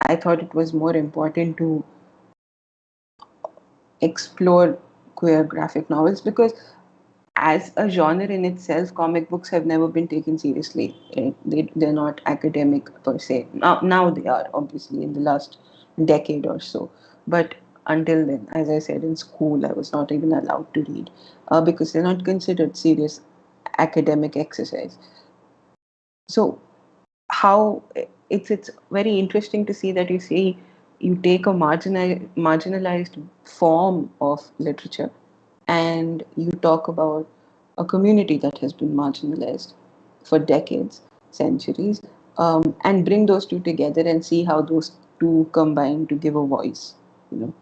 I thought it was more important to explore queer graphic novels, because as a genre in itself, comic books have never been taken seriously. They're not academic per se. Now they are, obviously, in the last decade or so. But until then, as I said, in school, I was not even allowed to read because they're not considered serious academic exercise. So how it's very interesting to see that you take a marginalized form of literature and you talk about a community that has been marginalized for decades, centuries, and bring those two together and see how those two combine to give a voice, you know.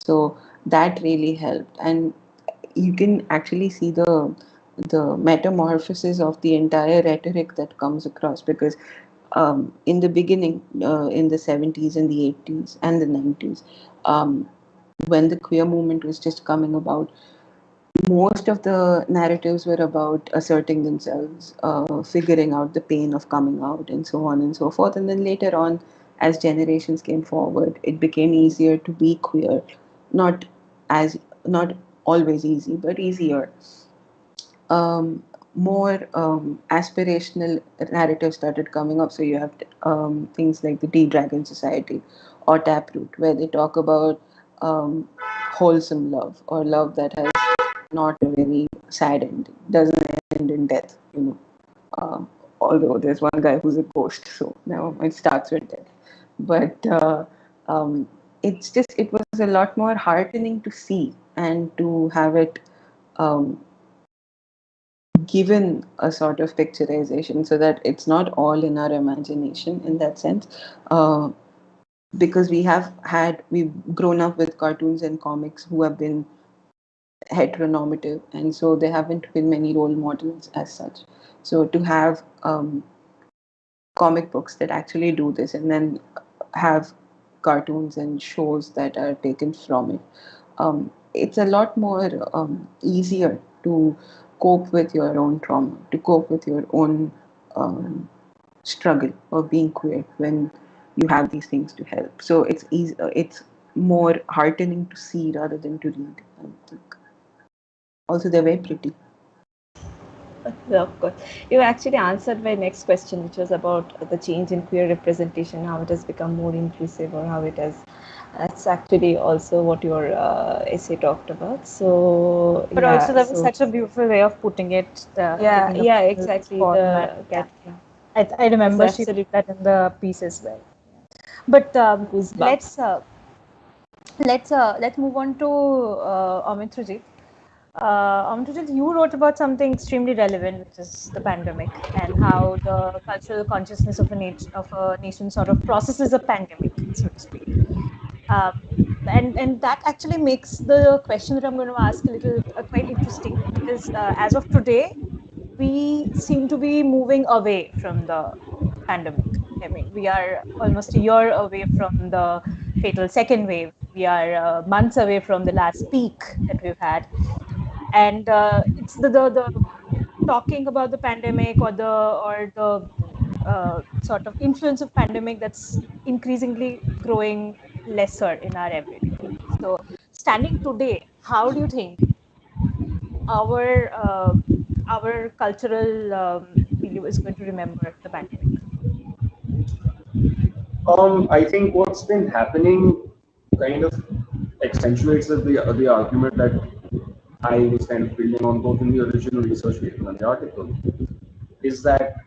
So that really helped, and you can actually see the metamorphosis of the entire rhetoric that comes across, because in the beginning, in the 70s and the 80s and the 90s, when the queer movement was just coming about, most of the narratives were about asserting themselves, figuring out the pain of coming out, and so on and so forth. And then later on, as generations came forward, it became easier to be queer. Not as not always easy, but easier. More aspirational narratives started coming up. So you have things like the D-Dragon Society or Taproot, where they talk about wholesome love, or love that has not a very sad ending, doesn't end in death, you know. Although there's one guy who's a ghost, so now it starts with death. But it was a lot more heartening to see and to have it given a sort of picturization, so that it's not all in our imagination in that sense. Because we've grown up with cartoons and comics who have been heteronormative, and so there haven't been many role models as such. So to have comic books that actually do this, and then have cartoons and shows that are taken from it, it's a lot more easier to cope with your own trauma, to cope with your own struggle of being queer when you have these things to help. So it's easy, it's more heartening to see rather than to read, I think. Also, they're very pretty. Of course. You actually answered my next question, which was about the change in queer representation, how it has become more inclusive, or how it has. That's actually also what your essay talked about. So, But also that was such a beautiful way of putting it. Exactly. I remember she did that in the piece as well. But let's move on to Amit Rujit. You wrote about something extremely relevant, which is the pandemic, and how the cultural consciousness of a nation sort of processes a pandemic, so to speak. And that actually makes the question that I'm going to ask a little quite interesting, because as of today, we seem to be moving away from the pandemic. I mean, we are almost a year away from the fatal second wave. We are months away from the last peak that we've had, and it's the talking about the pandemic, or the sort of influence of pandemic that's increasingly growing lesser in our everyday life. So, standing today, how do you think our cultural milieu is going to remember the pandemic? I think what's been happening kind of accentuates the argument that I was kind of building on both in the original research paper and the article, is that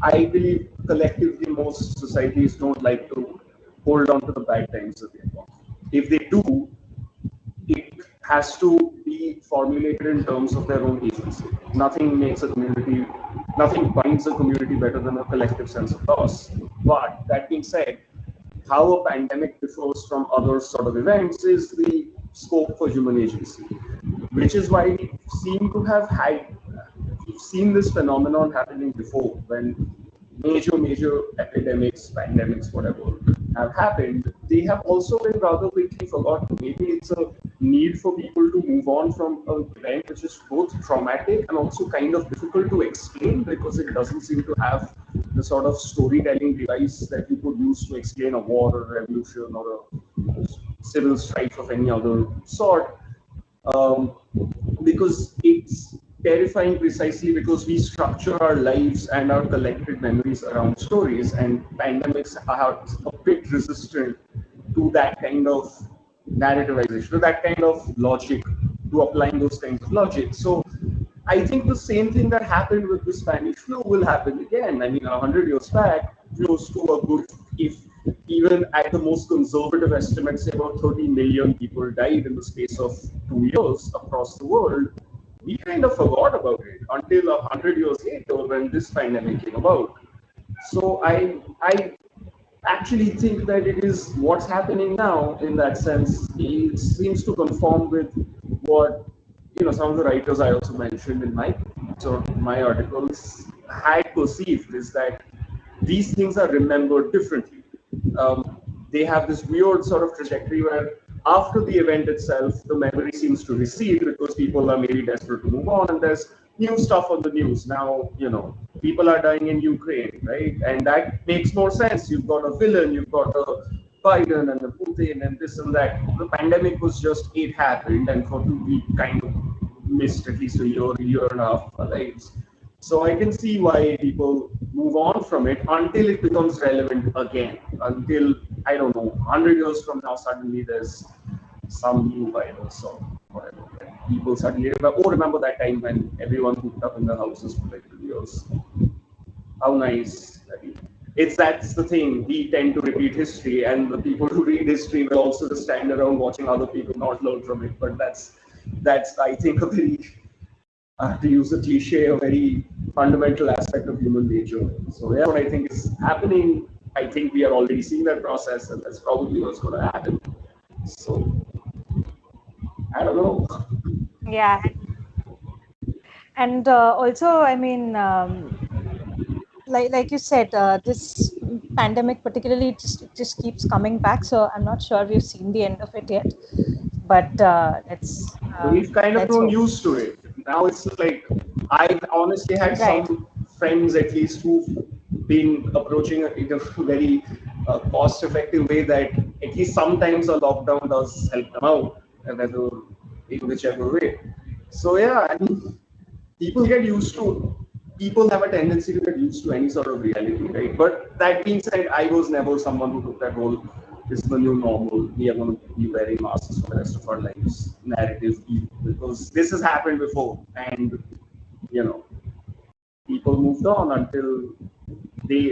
I believe collectively most societies don't like to hold on to the bad times that they've got. If they do, it has to be formulated in terms of their own agency. Nothing binds a community better than a collective sense of loss. But that being said, how a pandemic differs from other sort of events is the scope for human agency, which is why we've seen this phenomenon happening before when major epidemics, pandemics, whatever, have happened. They have also been rather quickly forgotten. Maybe it's a need for people to move on from an event which is both traumatic and also kind of difficult to explain because it doesn't seem to have the sort of storytelling device that you could use to explain a war or a revolution or a civil strife of any other sort. Um, because it's terrifying precisely because we structure our lives and our collected memories around stories, and pandemics are a bit resistant to that kind of narrativization, to that kind of logic, to applying those kinds of logic. So I think the same thing that happened with the Spanish flu will happen again. I mean, 100 years back, close to a good, if even at the most conservative estimates, about 30 million people died in the space of 2 years across the world. We kind of forgot about it until 100 years later when this pandemic came about. So I actually think that it is what's happening now in that sense. It seems to conform with what some of the writers I also mentioned in my articles had perceived, is that these things are remembered differently. They have this weird sort of trajectory where after the event itself, the memory seems to recede because people are maybe desperate to move on, and there's new stuff on the news. Now, people are dying in Ukraine, right? And that makes more sense. You've got a villain, you've got a Biden and the Putin and this and that. The pandemic was just, it happened, and for two, we kind of missed at least a year and a half of our lives. So I can see why people move on from it until it becomes relevant again. Until, I don't know, 100 years from now, suddenly there's some new virus or whatever. People suddenly remember that time when everyone hooked up in their houses for like 2 years. How nice. That's the thing. We tend to repeat history, and the people who read history will also just stand around watching other people not learn from it. But that's I think a very, to use a cliche, a very fundamental aspect of human nature. So yeah, what I think is happening, I think we are already seeing that process, and that's probably what's going to happen. So I don't know. Yeah. And also, I mean, like you said, this pandemic particularly just keeps coming back. So I'm not sure we've seen the end of it yet. But we've kind of grown used to it. Now it's like, I've honestly had some friends at least who've been approaching it in a very cost-effective way, that at least sometimes a lockdown does help them out, whether in whichever way. So yeah, I mean, people have a tendency to get used to any sort of reality, right? But that being said, I was never someone who took that whole, this is the new normal, we are going to be wearing masks for the rest of our lives narrative, because this has happened before, and people moved on until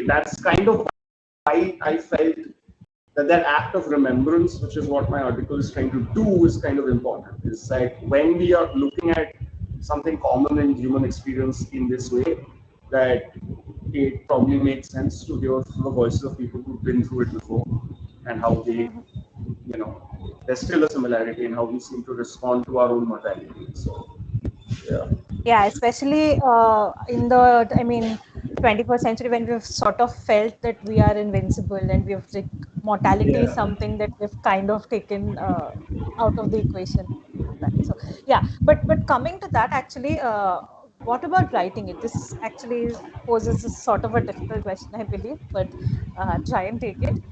that's kind of why I felt that act of remembrance, which is what my article is trying to do, is kind of important. It's like, when we are looking at something common in human experience in this way, that it probably makes sense to hear the voices of people who've been through it before, and how they, there's still a similarity in how we seem to respond to our own mortality. So, yeah. Yeah, especially in the, 21st century, when we've sort of felt that we are invincible, and we've mortality is something that we've kind of taken out of the equation. So yeah, but coming to that, actually, what about writing it? This actually poses a sort of a difficult question, I believe, but try and take it.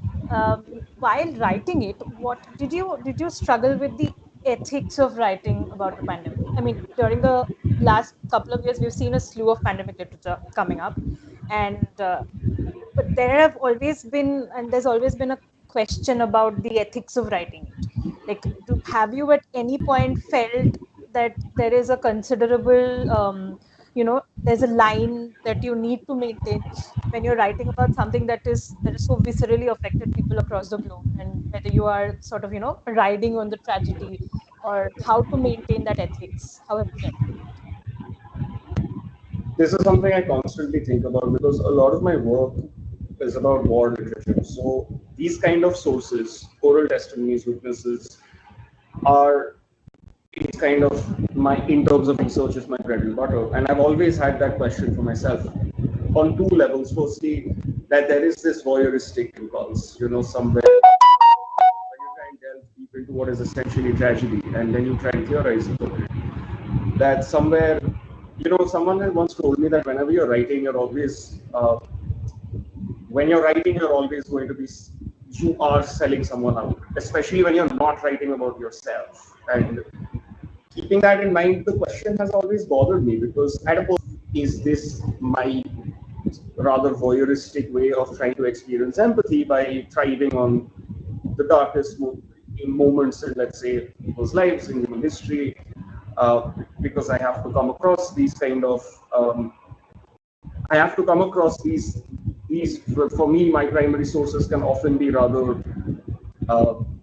While writing it, what did you struggle with the ethics of writing about the pandemic? I mean, during the last couple of years, we've seen a slew of pandemic literature coming up, and but there's always been a question about the ethics of writing it. Like, have you at any point felt that there is a considerable, there's a line that you need to maintain when you're writing about something that is so viscerally affected people across the globe, and whether you are sort of, riding on the tragedy, or how to maintain that ethics? How have you done it? This is something I constantly think about, because a lot of my work is about war literature. So these kind of sources, oral testimonies, witnesses, are kind of in terms of research, is my bread and butter. And I've always had that question for myself on two levels. Firstly, that there is this voyeuristic impulse, somewhere when you try and delve deep into what is essentially tragedy, and then you try and theorize about it. That somewhere, someone had once told me that whenever you're writing, you're always when you're writing, you're always going to be, you are selling someone out, especially when you're not writing about yourself. And keeping that in mind, the question has always bothered me, because at a point, is this my rather voyeuristic way of trying to experience empathy by thriving on the darkest moments in, let's say, people's lives in human history, because I have to come across these kind of, I have to come across these, for me, my primary sources can often be rather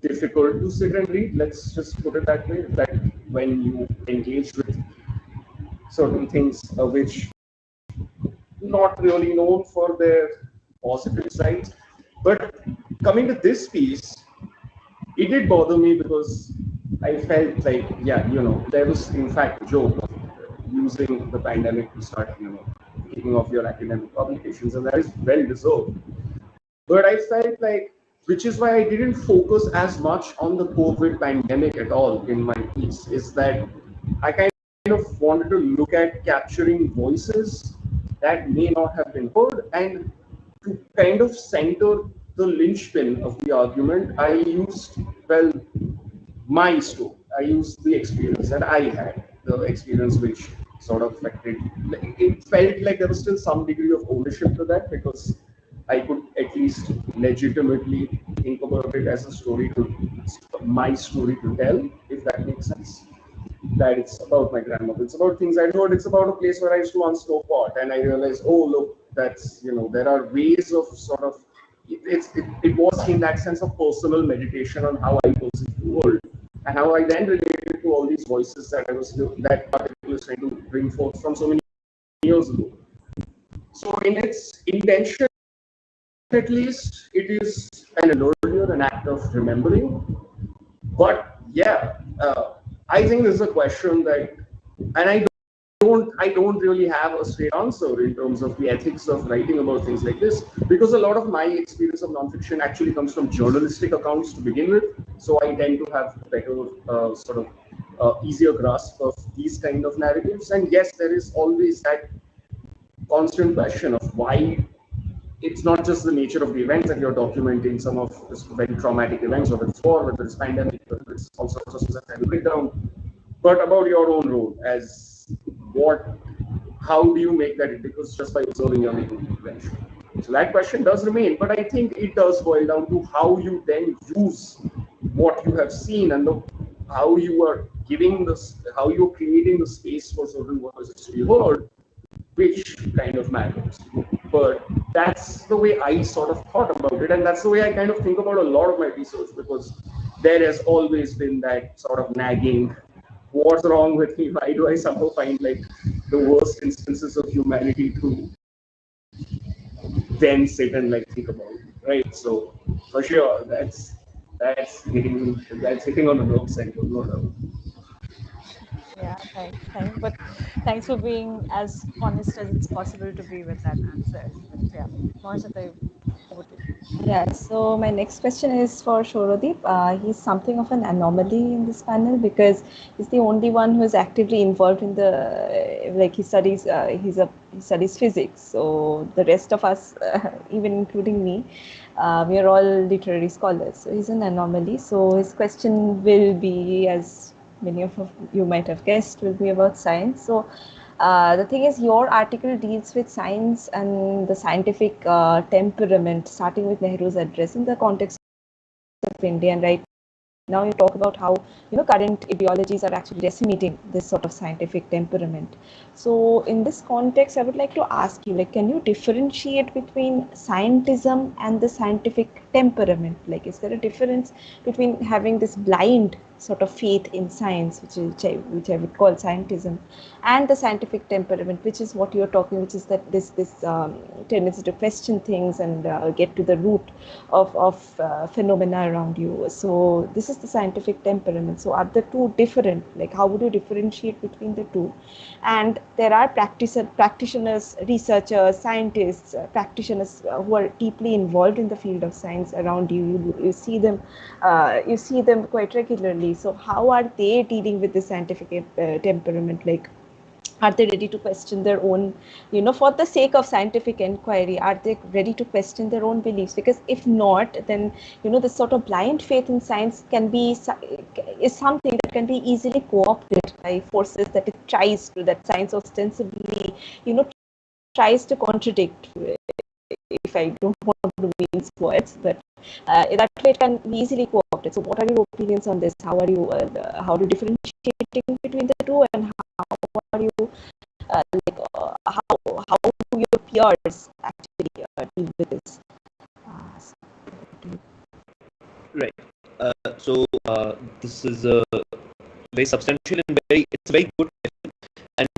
difficult to sit and read. Let's just put it that way, that when you engage with certain things which not really known for their positive sides. But coming to this piece, it did bother me because I felt like, yeah, there was in fact a joke of using the pandemic to start, kicking off your academic publications, and that is well deserved. But I felt like, which is why I didn't focus as much on the COVID pandemic at all in my piece, is that I kind of wanted to look at capturing voices that may not have been heard, and to kind of center the linchpin of the argument, I used, well, my story. I used the experience that I had, the experience which sort of affected. It felt like there was still some degree of ownership to that, because I could at least legitimately think about it as a story my story to tell, if that makes sense. That it's about my grandmother, it's about things I wrote, it's about a place where I used to once store pot, and I realized, oh look, that's, there are ways of sort of, it was in that sense of personal meditation on how I perceive the world, and how I then related to all these voices that that article is trying to bring forth from so many years ago. So in its intention, at least, it is an allure, an act of remembering. But yeah, I think this is a question that, and I don't really have a straight answer in terms of the ethics of writing about things like this, because a lot of my experience of nonfiction actually comes from journalistic accounts to begin with. So I tend to have better sort of easier grasp of these kind of narratives. And yes, there is always that constant question of why it's not just the nature of the events that you're documenting, some of this very traumatic events, whether it's war, whether it's pandemic, whether it's all sorts of things that can break down, but about your own role as how do you make that? Because just by observing, you're making the intervention. So that question does remain, but I think it does boil down to how you then use what you have seen, and how you are how you're creating the space for certain voices to be heard, which kind of matters. But that's the way I sort of thought about it, and that's the way I kind of think about a lot of my research, because there has always been that sort of nagging, what's wrong with me? Why do I somehow find like the worst instances of humanity to then sit and like think about, right? So for sure, that's hitting on the nerve center, no doubt. Yeah, thanks. But thanks for being as honest as it's possible to be with that answer. But yeah, Mahashata, over to you. Yeah, so my next question is for Shorodip. He's something of an anomaly in this panel, because he's the only one who is actively involved in he studies he studies physics. So the rest of us, even including me, we are all literary scholars. So he's an anomaly. So his question will be, as many of you might have guessed, will be about science. So the thing is, your article deals with science and the scientific temperament, starting with Nehru's address in the context of India. And right now you talk about how current ideologies are actually decimating this sort of scientific temperament. So in this context, I would like to ask you, like, can you differentiate between scientism and the scientific temperament? Like, is there a difference between having this blind sort of faith in science, which I would call scientism, and the scientific temperament, which is what you're talking, which is that this tendency to question things and get to the root of phenomena around you. So this is the scientific temperament. So are the two different? Like, how would you differentiate between the two? And there are practitioners, researchers, scientists, practitioners who are deeply involved in the field of science around you. You see them quite regularly. So how are they dealing with the scientific temperament? Like, Are they ready to question their own, for the sake of scientific inquiry, are they ready to question their own beliefs? Because if not, then, this sort of blind faith in science is something that can be easily co-opted by forces that that science ostensibly, tries to contradict, if I don't want to mince words, but that way it can be easily co-opted. So what are your opinions on this? How are you differentiating between the two, and how are you how do your peers actually deal with this? Right. This is a very substantial and it's a very good question. And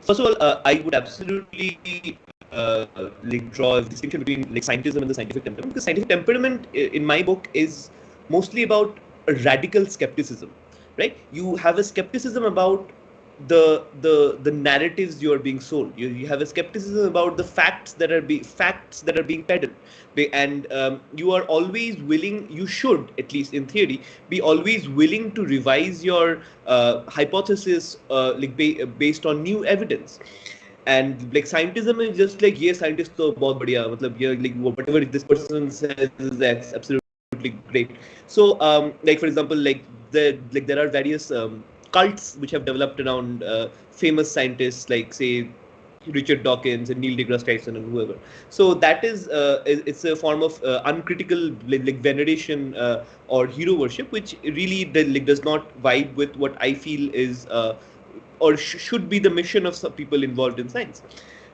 first of all, I would absolutely draw a distinction between scientism and the scientific temperament, because scientific temperament in my book is mostly about a radical skepticism, right? You have a skepticism about the narratives you are being sold. You have a skepticism about the facts that are being peddled, and you are always willing. You should, at least in theory, be always willing to revise your hypothesis based on new evidence. And scientism is just yes, scientists तो बहुत बढ़िया, मतलब whatever this person says is that's absolutely great. So for example, there are various cults which have developed around famous scientists, say Richard Dawkins and Neil deGrasse Tyson and whoever. So that is it's a form of uncritical veneration or hero worship, which really does not vibe with what I feel is or should be the mission of some people involved in science.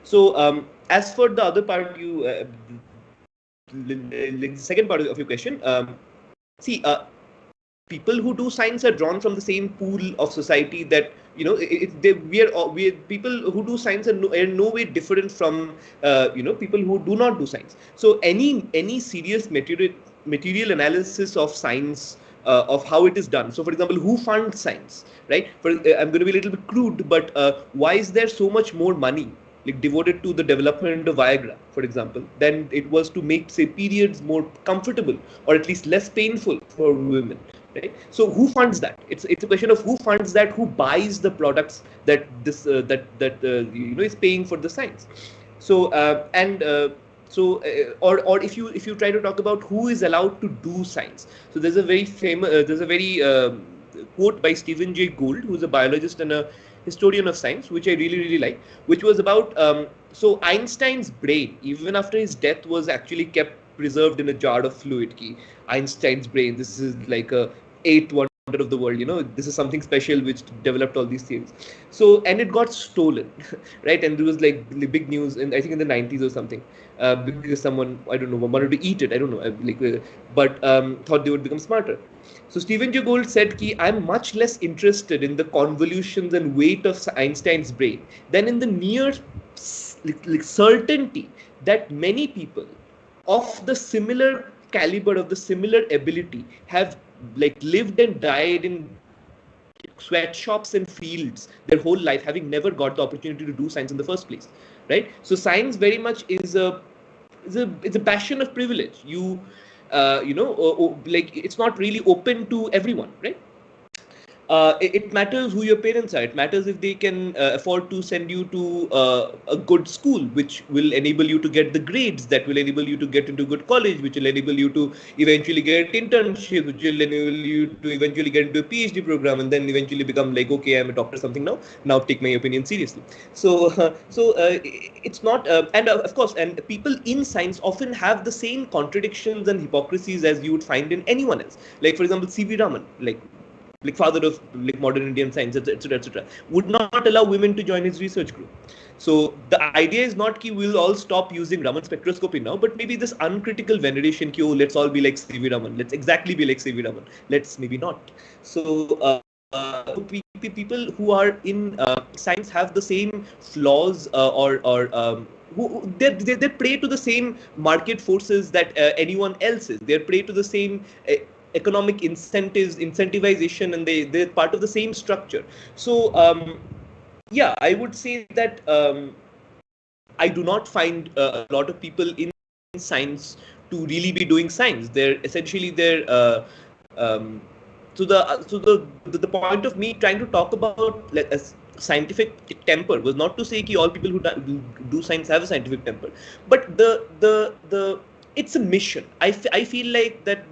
So as for the other part, the second part of your question, people who do science are drawn from the same pool of society that we are people who do science are in no way different from people who do not do science. So any serious material analysis of science, of how it is done. So for example, who funds science, right? I'm going to be a little bit crude, but why is there so much more money devoted to the development of Viagra, for example, than it was to make, say, periods more comfortable or at least less painful for women, right? So who funds that? It's a question of who funds that, who buys the products that this is paying for the science. So or if you try to talk about who is allowed to do science, so there's a very famous quote by Stephen Jay Gould, who's a biologist and a historian of science, which I really like, which was about so Einstein's brain, even after his death, was actually kept preserved in a jar of fluid. Einstein's brain, this is like a eighth wonder of the world, this is something special which developed all these theories. So, and it got stolen, right? And there was big news I think in the 90s or something, because someone, I don't know, wanted to eat it, I don't know, but thought they would become smarter. So Stephen Jay Gould said, I'm much less interested in the convolutions and weight of Einstein's brain than in the near certainty that many people of the similar caliber, of the similar ability, have lived and died in sweatshops and fields their whole life, having never got the opportunity to do science in the first place, right? So science very much is a bastion of privilege. It's not really open to everyone, right? It matters who your parents are. It matters if they can afford to send you to a good school, which will enable you to get the grades that will enable you to get into good college, which will enable you to eventually get internship, which will enable you to eventually get into a PhD program, and then eventually become okay, I'm a doctor, something now take my opinion seriously. So it's not, and of course, and people in science often have the same contradictions and hypocrisies as you would find in anyone else. Like for example, C.V. Raman, father of modern Indian science, etc., would not allow women to join his research group. So the idea is not that we'll all stop using Raman spectroscopy now, but maybe this uncritical veneration, let's all be like C.V. Raman, let's exactly be like C.V. Raman, let's maybe not. So people who are in science have the same flaws, they're prey to the same market forces that anyone else is. They're prey to the same economic incentivization, and they're part of the same structure. So I would say that I do not find a lot of people in science to really be doing science. They're essentially the point of me trying to talk about like a scientific temper was not to say that all people who do science have a scientific temper, but the it's a mission. I feel like that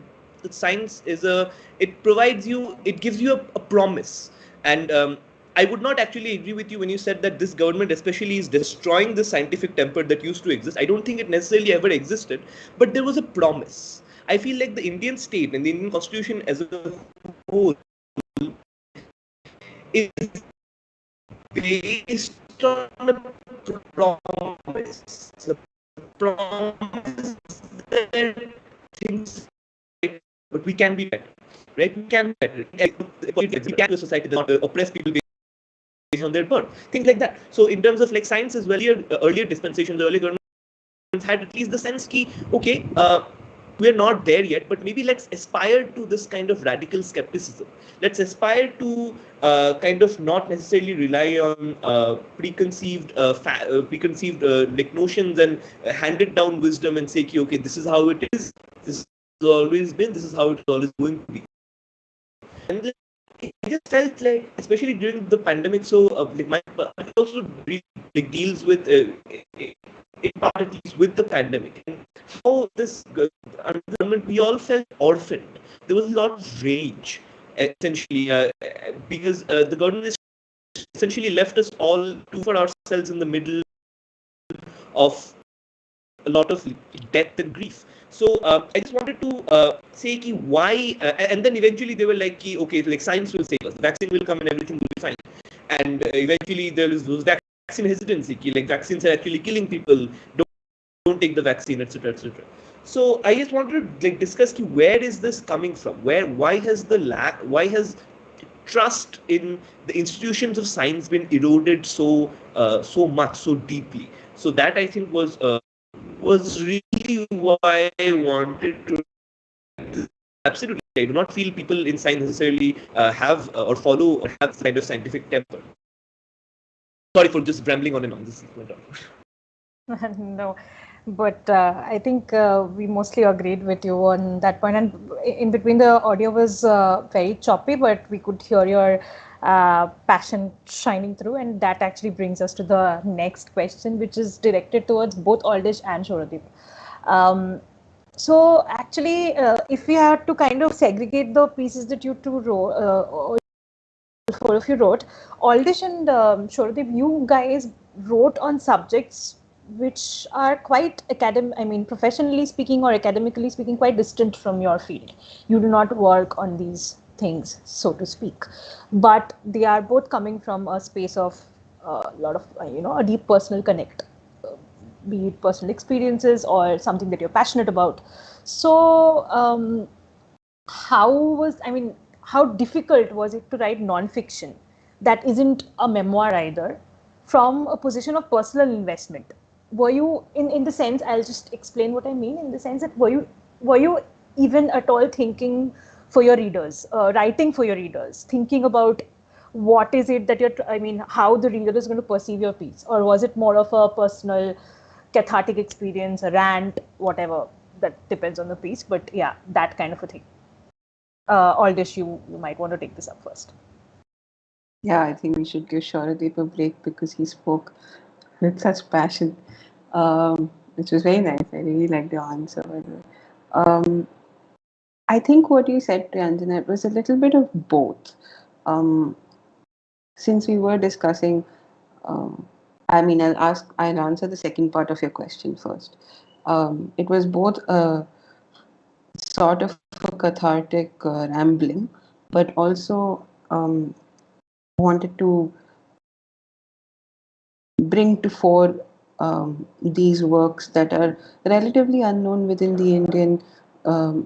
science is it provides you, it gives you a promise. And I would not actually agree with you when you said that this government especially is destroying the scientific temper that used to exist. I don't think it necessarily ever existed, but there was a promise. I feel like the Indian state and the Indian constitution as a whole is based on a promise. The promise that things, but we can be better, right? We can be better. We can be a society that not oppress people based on their birth, things like that. So in terms of like science as well, earlier dispensations, earlier governments had at least the sense ki, okay, we're not there yet, but maybe let's aspire to this kind of radical skepticism. Let's aspire to kind of not necessarily rely on preconceived like notions and handed down wisdom and say, okay, this is how it is. This has always been. This is how it's always going to be. And I just felt like, especially during the pandemic, so like my it also really, like, deals with in part at least with the pandemic and how this government, we all felt orphaned. There was a lot of rage essentially because the government is essentially left us all to for ourselves in the middle of a lot of death and grief. So I just wanted to say ki why, and then eventually they were like, ki, okay, like science will save us, the vaccine will come and everything will be fine. And eventually there was vaccine hesitancy, ki, like vaccines are actually killing people, don't take the vaccine, etc., etc. So I just wanted to like discuss ki where is this coming from? Why has trust in the institutions of science been eroded so much, so deeply? So that I think was really why I wanted to. Absolutely, I do not feel people in science necessarily have or follow or have this kind of scientific temper. Sorry for just rambling on and on. This went on. No, but I think we mostly agreed with you on that point. And in between, the audio was very choppy, but we could hear your passion shining through. And that actually brings us to the next question, which is directed towards both Aldish and Shoradeep. So actually, if we had to kind of segregate the pieces that you two wrote, all four of you wrote, Aldish and Shoradeep, you guys wrote on subjects which are quite professionally speaking or academically speaking, quite distant from your field. You do not work on these things, so to speak, but they are both coming from a space of a lot of, a deep personal connect, be it personal experiences or something that you're passionate about. So how difficult was it to write non-fiction that isn't a memoir either, from a position of personal investment? Were you, in the sense, I'll just explain what I mean, in the sense that were you even at all thinking for your readers, writing for your readers, thinking about what is it that how the reader is going to perceive your piece? Or was it more of a personal cathartic experience, a rant, whatever? That depends on the piece, but yeah, that kind of a thing. Aldish, you might want to take this up first. Yeah, I think we should give Shoradeep a break because he spoke with such passion, which was very nice. I really liked the answer. I think what you said, Priyanjana, was a little bit of both. Since we were discussing, I'll answer the second part of your question first. It was both a sort of a cathartic rambling, but also wanted to bring to fore these works that are relatively unknown within the Indian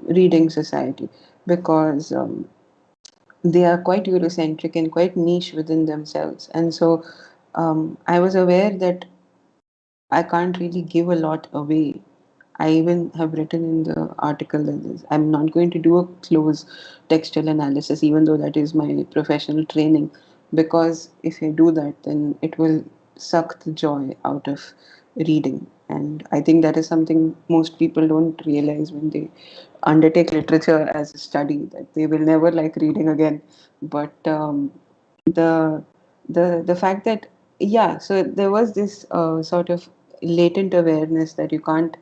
reading society, because they are quite Eurocentric and quite niche within themselves. And so I was aware that I can't really give a lot away. I even have written in the article that I'm not going to do a close textual analysis, even though that is my professional training, because if I do that, then it will suck the joy out of reading. And I think that is something most people don't realize when they undertake literature as a study, that they will never like reading again. But the the fact that, yeah, so there was this sort of latent awareness that you can't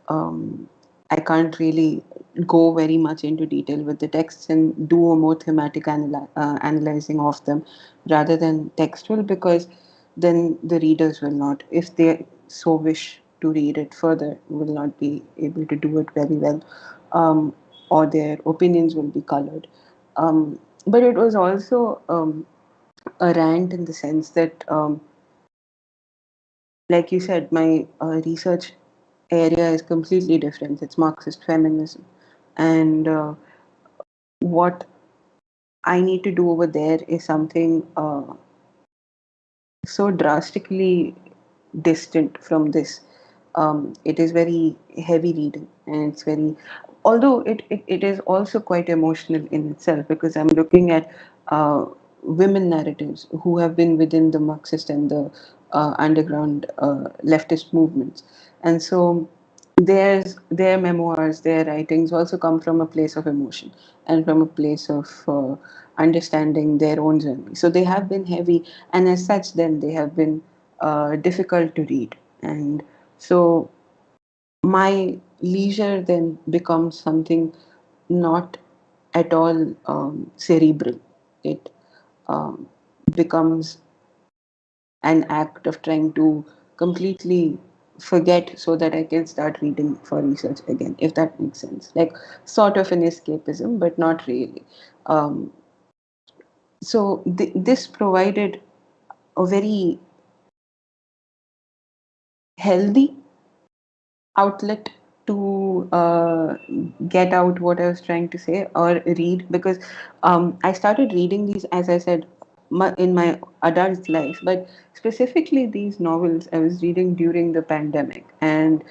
um, I can't really go very much into detail with the texts and do a more thematic analyzing of them rather than textual, because then the readers will not, if they so wish to read it further, will not be able to do it very well, um, or their opinions will be colored. But it was also a rant in the sense that, like you said, my research area is completely different. It's Marxist feminism. And what I need to do over there is something so drastically distant from this. It is very heavy reading, and it's very, although it is also quite emotional in itself, because I'm looking at women narratives who have been within the Marxist and the underground leftist movements. And so their memoirs, their writings also come from a place of emotion and from a place of understanding their own journey. So they have been heavy, and as such, then they have been difficult to read. And so my leisure then becomes something not at all cerebral. It um, becomes an act of trying to completely forget so that I can start reading for research again, if that makes sense. Like, sort of an escapism, but not really. Um, so this provided a very healthy outlet to get out what I was trying to say or read, because I started reading these, as I said, in my adult life, but specifically these novels I was reading during the pandemic, and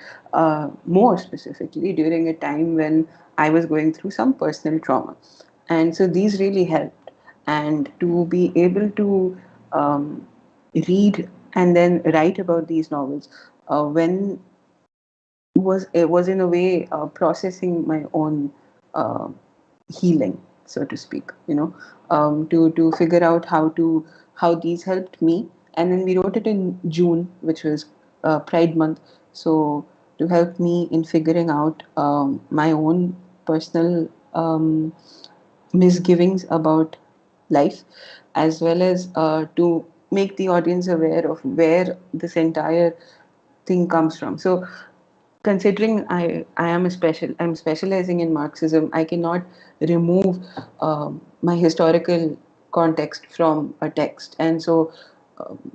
more specifically during a time when I was going through some personal trauma. And so these really helped. And to be able to read and then write about these novels when was in a way processing my own uh, healing, so to speak. To figure out how these helped me. And then we wrote it in June, which was Pride Month. So to help me in figuring out my own personal misgivings about life, as well as to make the audience aware of where this entire thing comes from. So considering I'm specializing in Marxism, I cannot remove my historical context from a text. And so um,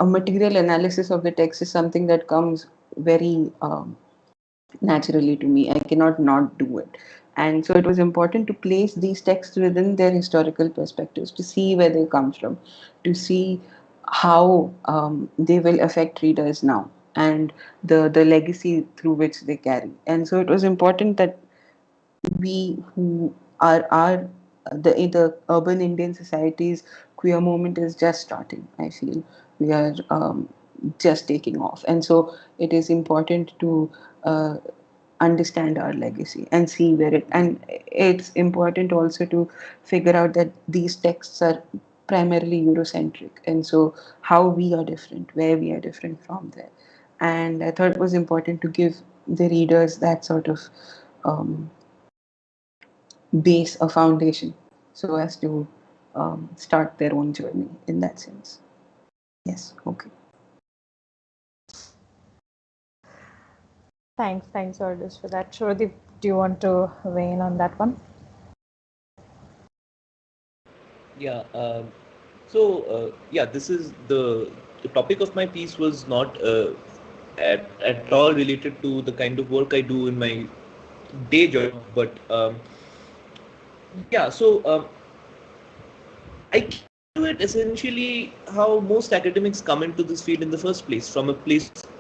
a material analysis of the text is something that comes very naturally to me. I cannot not do it. And so it was important to place these texts within their historical perspectives, to see where they come from, to see how they will affect readers now, and the legacy through which they carry. And so it was important that we who are the urban Indian society's queer movement is just starting. I feel we are just taking off, and so it is important to understand our legacy and see where it. And it's important also to figure out that these texts are primarily Eurocentric, and so how we are different, where we are different from there. And I thought it was important to give the readers that sort of um, base, a foundation, so as to start their own journey in that sense. Yes, okay. Thanks, Ordus, for that. Shoradeep, do you want to weigh in on that one? Yeah. This is the topic of my piece was not at all related to the kind of work I do in my day job, but yeah. So I came to it essentially how most academics come into this field in the first place, from a place of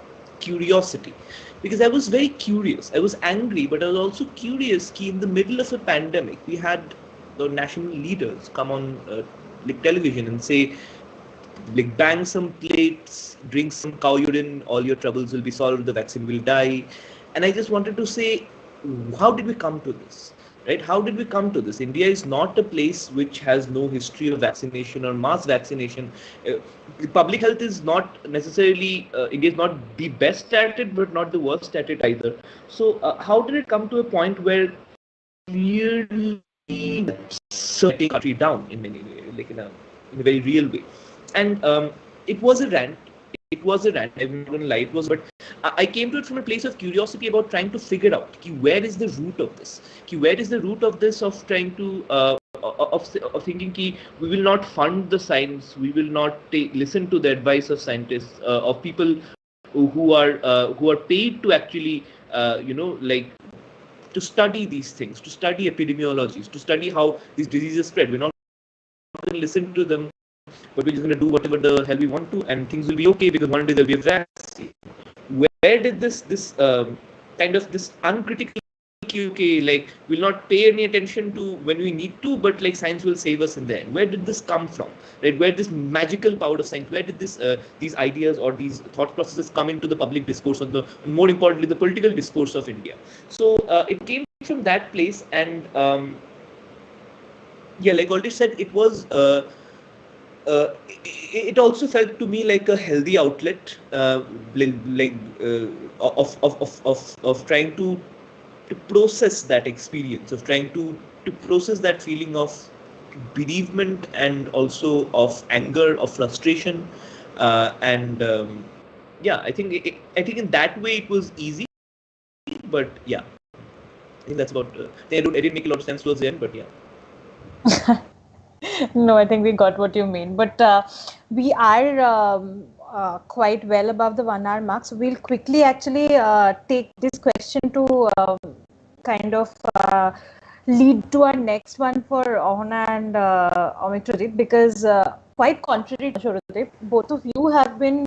curiosity, because I was very curious. I was angry, but I was also curious. In the middle of a pandemic, we had the national leaders come on like television and say like bang some plates, drink some cow urine, all your troubles will be solved, the vaccine will die. And I just wanted to say, how did we come to this? Right? How did we come to this? India is not a place which has no history of vaccination or mass vaccination. Uh, Public health is not necessarily, India is not the best at it, but not the worst at it either. So, how did it come to a point where clearly shutting country down in many like in a very real way? And it was a rant. It was a rant. I'm not gonna lie. It was, but I came to it from a place of curiosity about trying to figure out where is the root of this. Where is the root of this, of trying to of thinking we will not fund the science, we will not listen to the advice of scientists, of people who are paid to actually like to study these things, to study epidemiologies, to study how these diseases spread. We're not going to listen to them, but we're just going to do whatever the hell we want to, and things will be okay because one day there'll be a vaccine. Where did this kind of this uncritical okay, like we'll not pay any attention to when we need to, but like science will save us in the end? Where did this come from? Right? Where this magical power of science? Where did this these ideas or these thought processes come into the public discourse, or the more importantly the political discourse of India? So it came from that place, and yeah, like Aldish said, it was. It also felt to me like a healthy outlet, of trying to process that experience, of trying to process that feeling of bereavement and also of anger, of frustration, and yeah, I think I think in that way it was easy, but yeah, I think that's about. I didn't make a lot of sense towards the end, but yeah. No, I think we got what you mean. But we are quite well above the 1 hour mark. So we'll quickly actually take this question to kind of lead to our next one for Ahona and Amitradip, because quite contrary to Shoradip, both of you have been,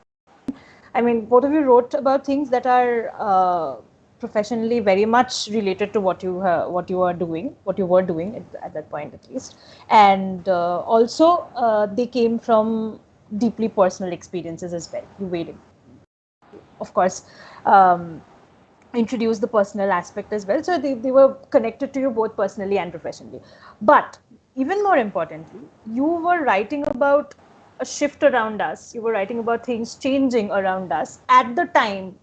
I mean, both of you wrote about things that are professionally very much related to what you were doing at that point, at least, and also they came from deeply personal experiences as well. You waited, of course, introduce the personal aspect as well, so they were connected to you both personally and professionally. But even more importantly, you were writing about a shift around us, you were writing about things changing around us at the time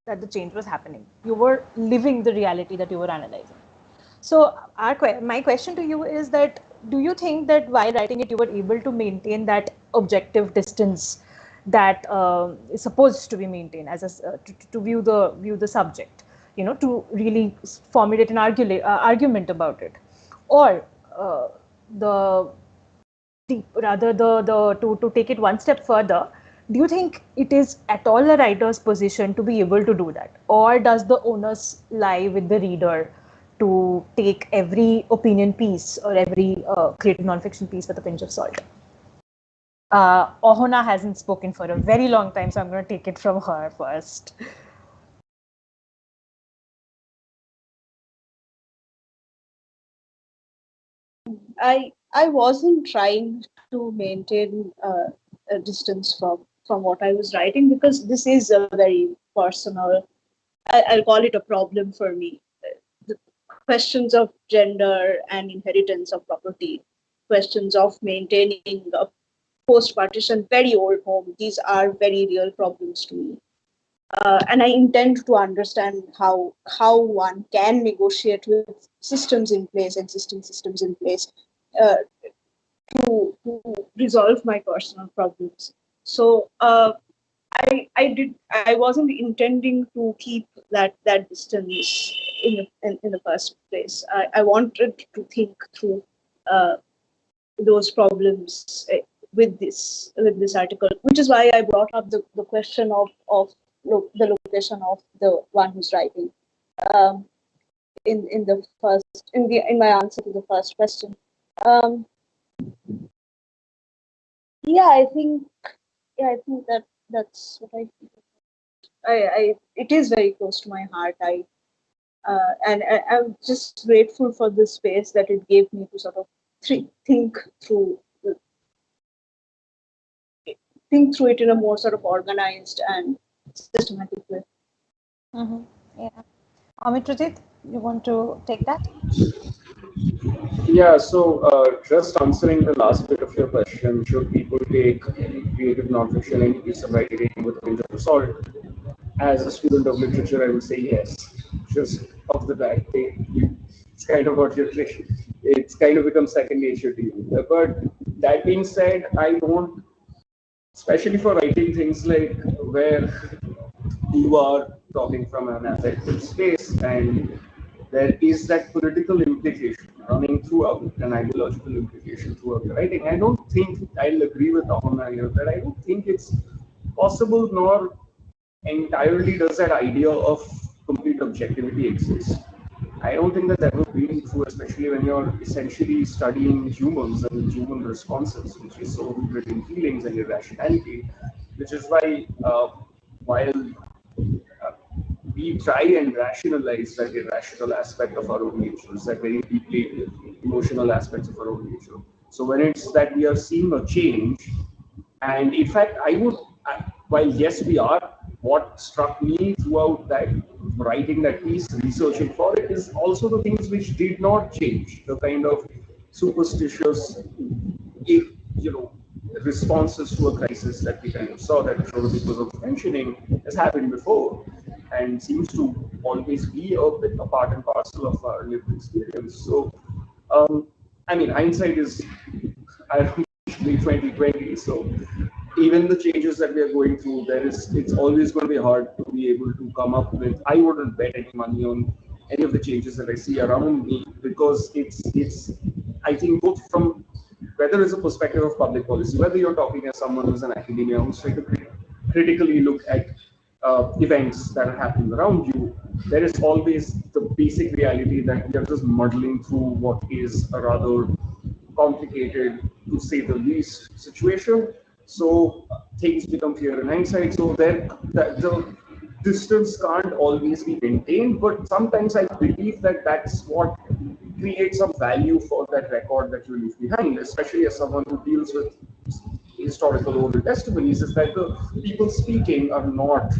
that the change was happening. You were living the reality that you were analyzing. So my question to you is that, do you think that while writing it, you were able to maintain that objective distance that is supposed to be maintained as to view the subject, to really formulate an argument about it, or the to take it one step further? Do you think it is at all a writer's position to be able to do that, or does the onus lie with the reader to take every opinion piece or every creative nonfiction piece with a pinch of salt? Ahona hasn't spoken for a very long time, so I'm going to take it from her first. I wasn't trying to maintain a distance from what I was writing, because this is a very personal, I'll call it a problem for me. The questions of gender and inheritance of property, questions of maintaining a post-partition very old home, these are very real problems to me. And I intend to understand how one can negotiate with systems in place, existing systems in place, to resolve my personal problems. So I wasn't intending to keep that distance in the first place. I wanted to think through those problems with this article, which is why I brought up the question of the location of the one who's writing in my answer to the first question. I think that's what I feel. It is very close to my heart. I'm just grateful for the space that it gave me to sort of think through think through it in a more sort of organized and systematic way. Yeah. Amitrajit, you want to take that? Yeah, so just answering the last bit of your question, should people take creative nonfiction and piece of writing with a pinch of salt? As a student of literature, I would say yes. Just off the bat, it's kind of what you're saying. It's kind of become second nature to you. But that being said, I don't, especially for writing things like where you are talking from an affective space and there is that political implication running throughout, an ideological implication throughout the writing. I don't think I'll agree with Amana here that I don't think it's possible nor entirely does that idea of complete objectivity exist. I don't think that's ever been true, especially when you're essentially studying humans and human responses, which is so rooted in feelings and irrationality, which is why while we try and rationalize that irrational aspect of our own natures, that very deeply emotional aspects of our own nature. So when it's that we are seeing a change, and in fact, while yes, we are, what struck me throughout that writing that piece, researching for it, is also the things which did not change, the kind of superstitious, you know, responses to a crisis that we kind of saw that Shobhit was mentioning has happened before and seems to always be a part and parcel of our lived experience. So, I mean, hindsight is, I don't think, 2020. So, even the changes that we are going through, it's always going to be hard to be able to come up with. I wouldn't bet any money on any of the changes that I see around me because it's I think both from whether it's a perspective of public policy, whether you're talking as someone who's an academia who's trying to critically look at events that are happening around you, there is always the basic reality that we are just muddling through what is a rather complicated, to say the least, situation. So things become clear in hindsight. So the distance can't always be maintained, but sometimes I believe that that's what creates some value for that record that you leave behind, especially as someone who deals with historical oral testimonies, is that the people speaking are not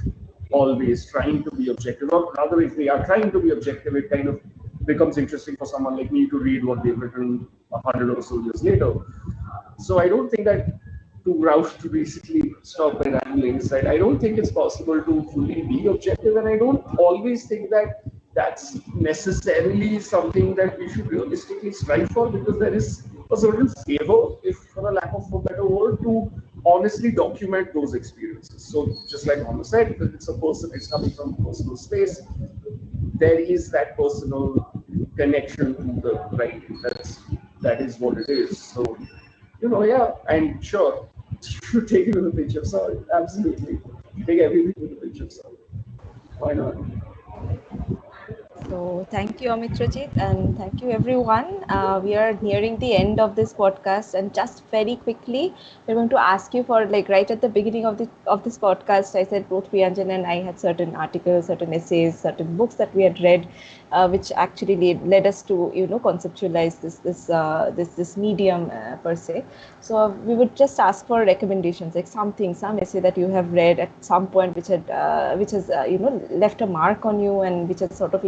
always trying to be objective, or rather, if they are trying to be objective, it kind of becomes interesting for someone like me to read what they've written 100 or so years later. So I don't think that to basically stop my rambling, right? I don't think it's possible to fully be objective, and I don't always think that that's necessarily something that we should realistically strive for, because there is a certain favor, if for a lack of a better word, to honestly document those experiences. So just like Mama said, that it's a person, it's coming from a personal space, there is that personal connection to the writing. That is what it is. So, yeah, and sure, you take it with a pinch of salt. Absolutely, take everything with a pinch of salt. Why not? So thank you, Amitrajit, and thank you, everyone. We are nearing the end of this podcast, and just very quickly, we're going to ask you for, like, right at the beginning of this podcast, I said both Priyanjan and I had certain articles, certain essays, certain books that we had read, which actually led us to conceptualize this medium per se. So we would just ask for recommendations, like some essay that you have read at some point which has left a mark on you and which has sort of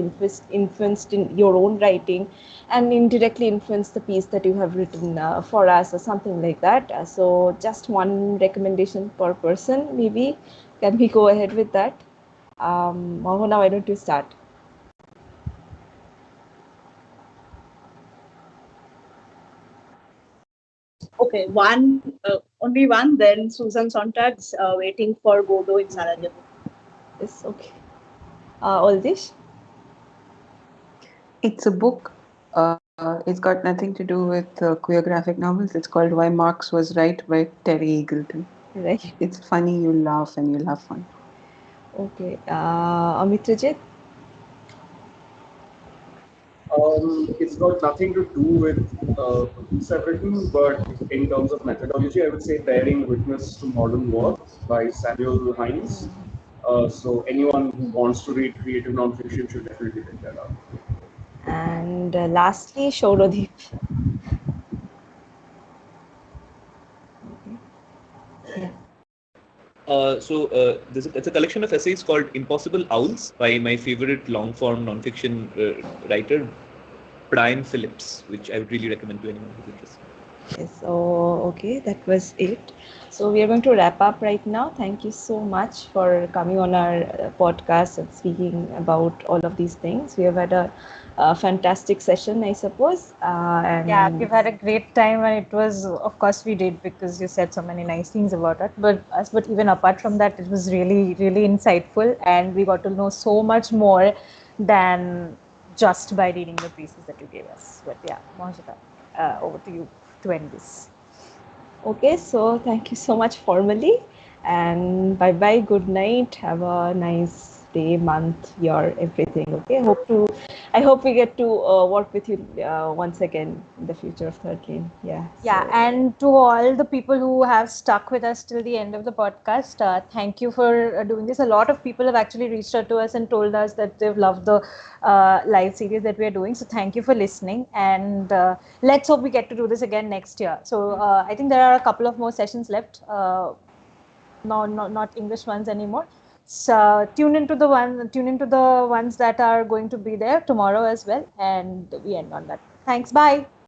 influenced in your own writing and indirectly influenced the piece that you have written for us, or something like that. So just one recommendation per person, maybe. Can we go ahead with that? Mohana, why don't you start? Okay, only one. Then Susan Sontag's Waiting for Godot in Sarajevo. Yes, okay. Oldish? It's a book. It's got nothing to do with queer graphic novels. It's called Why Marx Was Right by Terry Eagleton. Right. It's funny, you'll laugh and you'll have fun. Okay. Amitrajit? It's got nothing to do with the piece I've written, but in terms of methodology, I would say Bearing Witness to Modern War by Samuel Hines. So anyone who wants to read creative nonfiction should definitely pick that up. And lastly, Shaurodeep. Okay. Yeah. It's a collection of essays called Impossible Owls by my favorite long form nonfiction writer, Brian Phillips, which I would really recommend to anyone who's interested. Yes, so okay, that was it. So we are going to wrap up right now. Thank you so much for coming on our podcast and speaking about all of these things. We have had a fantastic session, I suppose. And Yeah, we've had a great time, and it was, of course, we did because you said so many nice things about it. But even apart from that, it was really, really insightful, and we got to know so much more than just by reading the pieces that you gave us. But yeah, Mohajita, over to you to end this. okay, so thank you so much formally, and bye bye. Good night. Have a nice day, month, year, everything. Okay. I hope we get to work with you once again in the future of Third Lane. Yeah. Yeah, so- and to all the people who have stuck with us till the end of the podcast, thank you for doing this. A lot of people have actually reached out to us and told us that they've loved the live series that we are doing. So thank you for listening, and let's hope we get to do this again next year. So I think there are a couple of more sessions left. Not English ones anymore. So tune into the ones that are going to be there tomorrow as well, and we end on that. Thanks. Bye.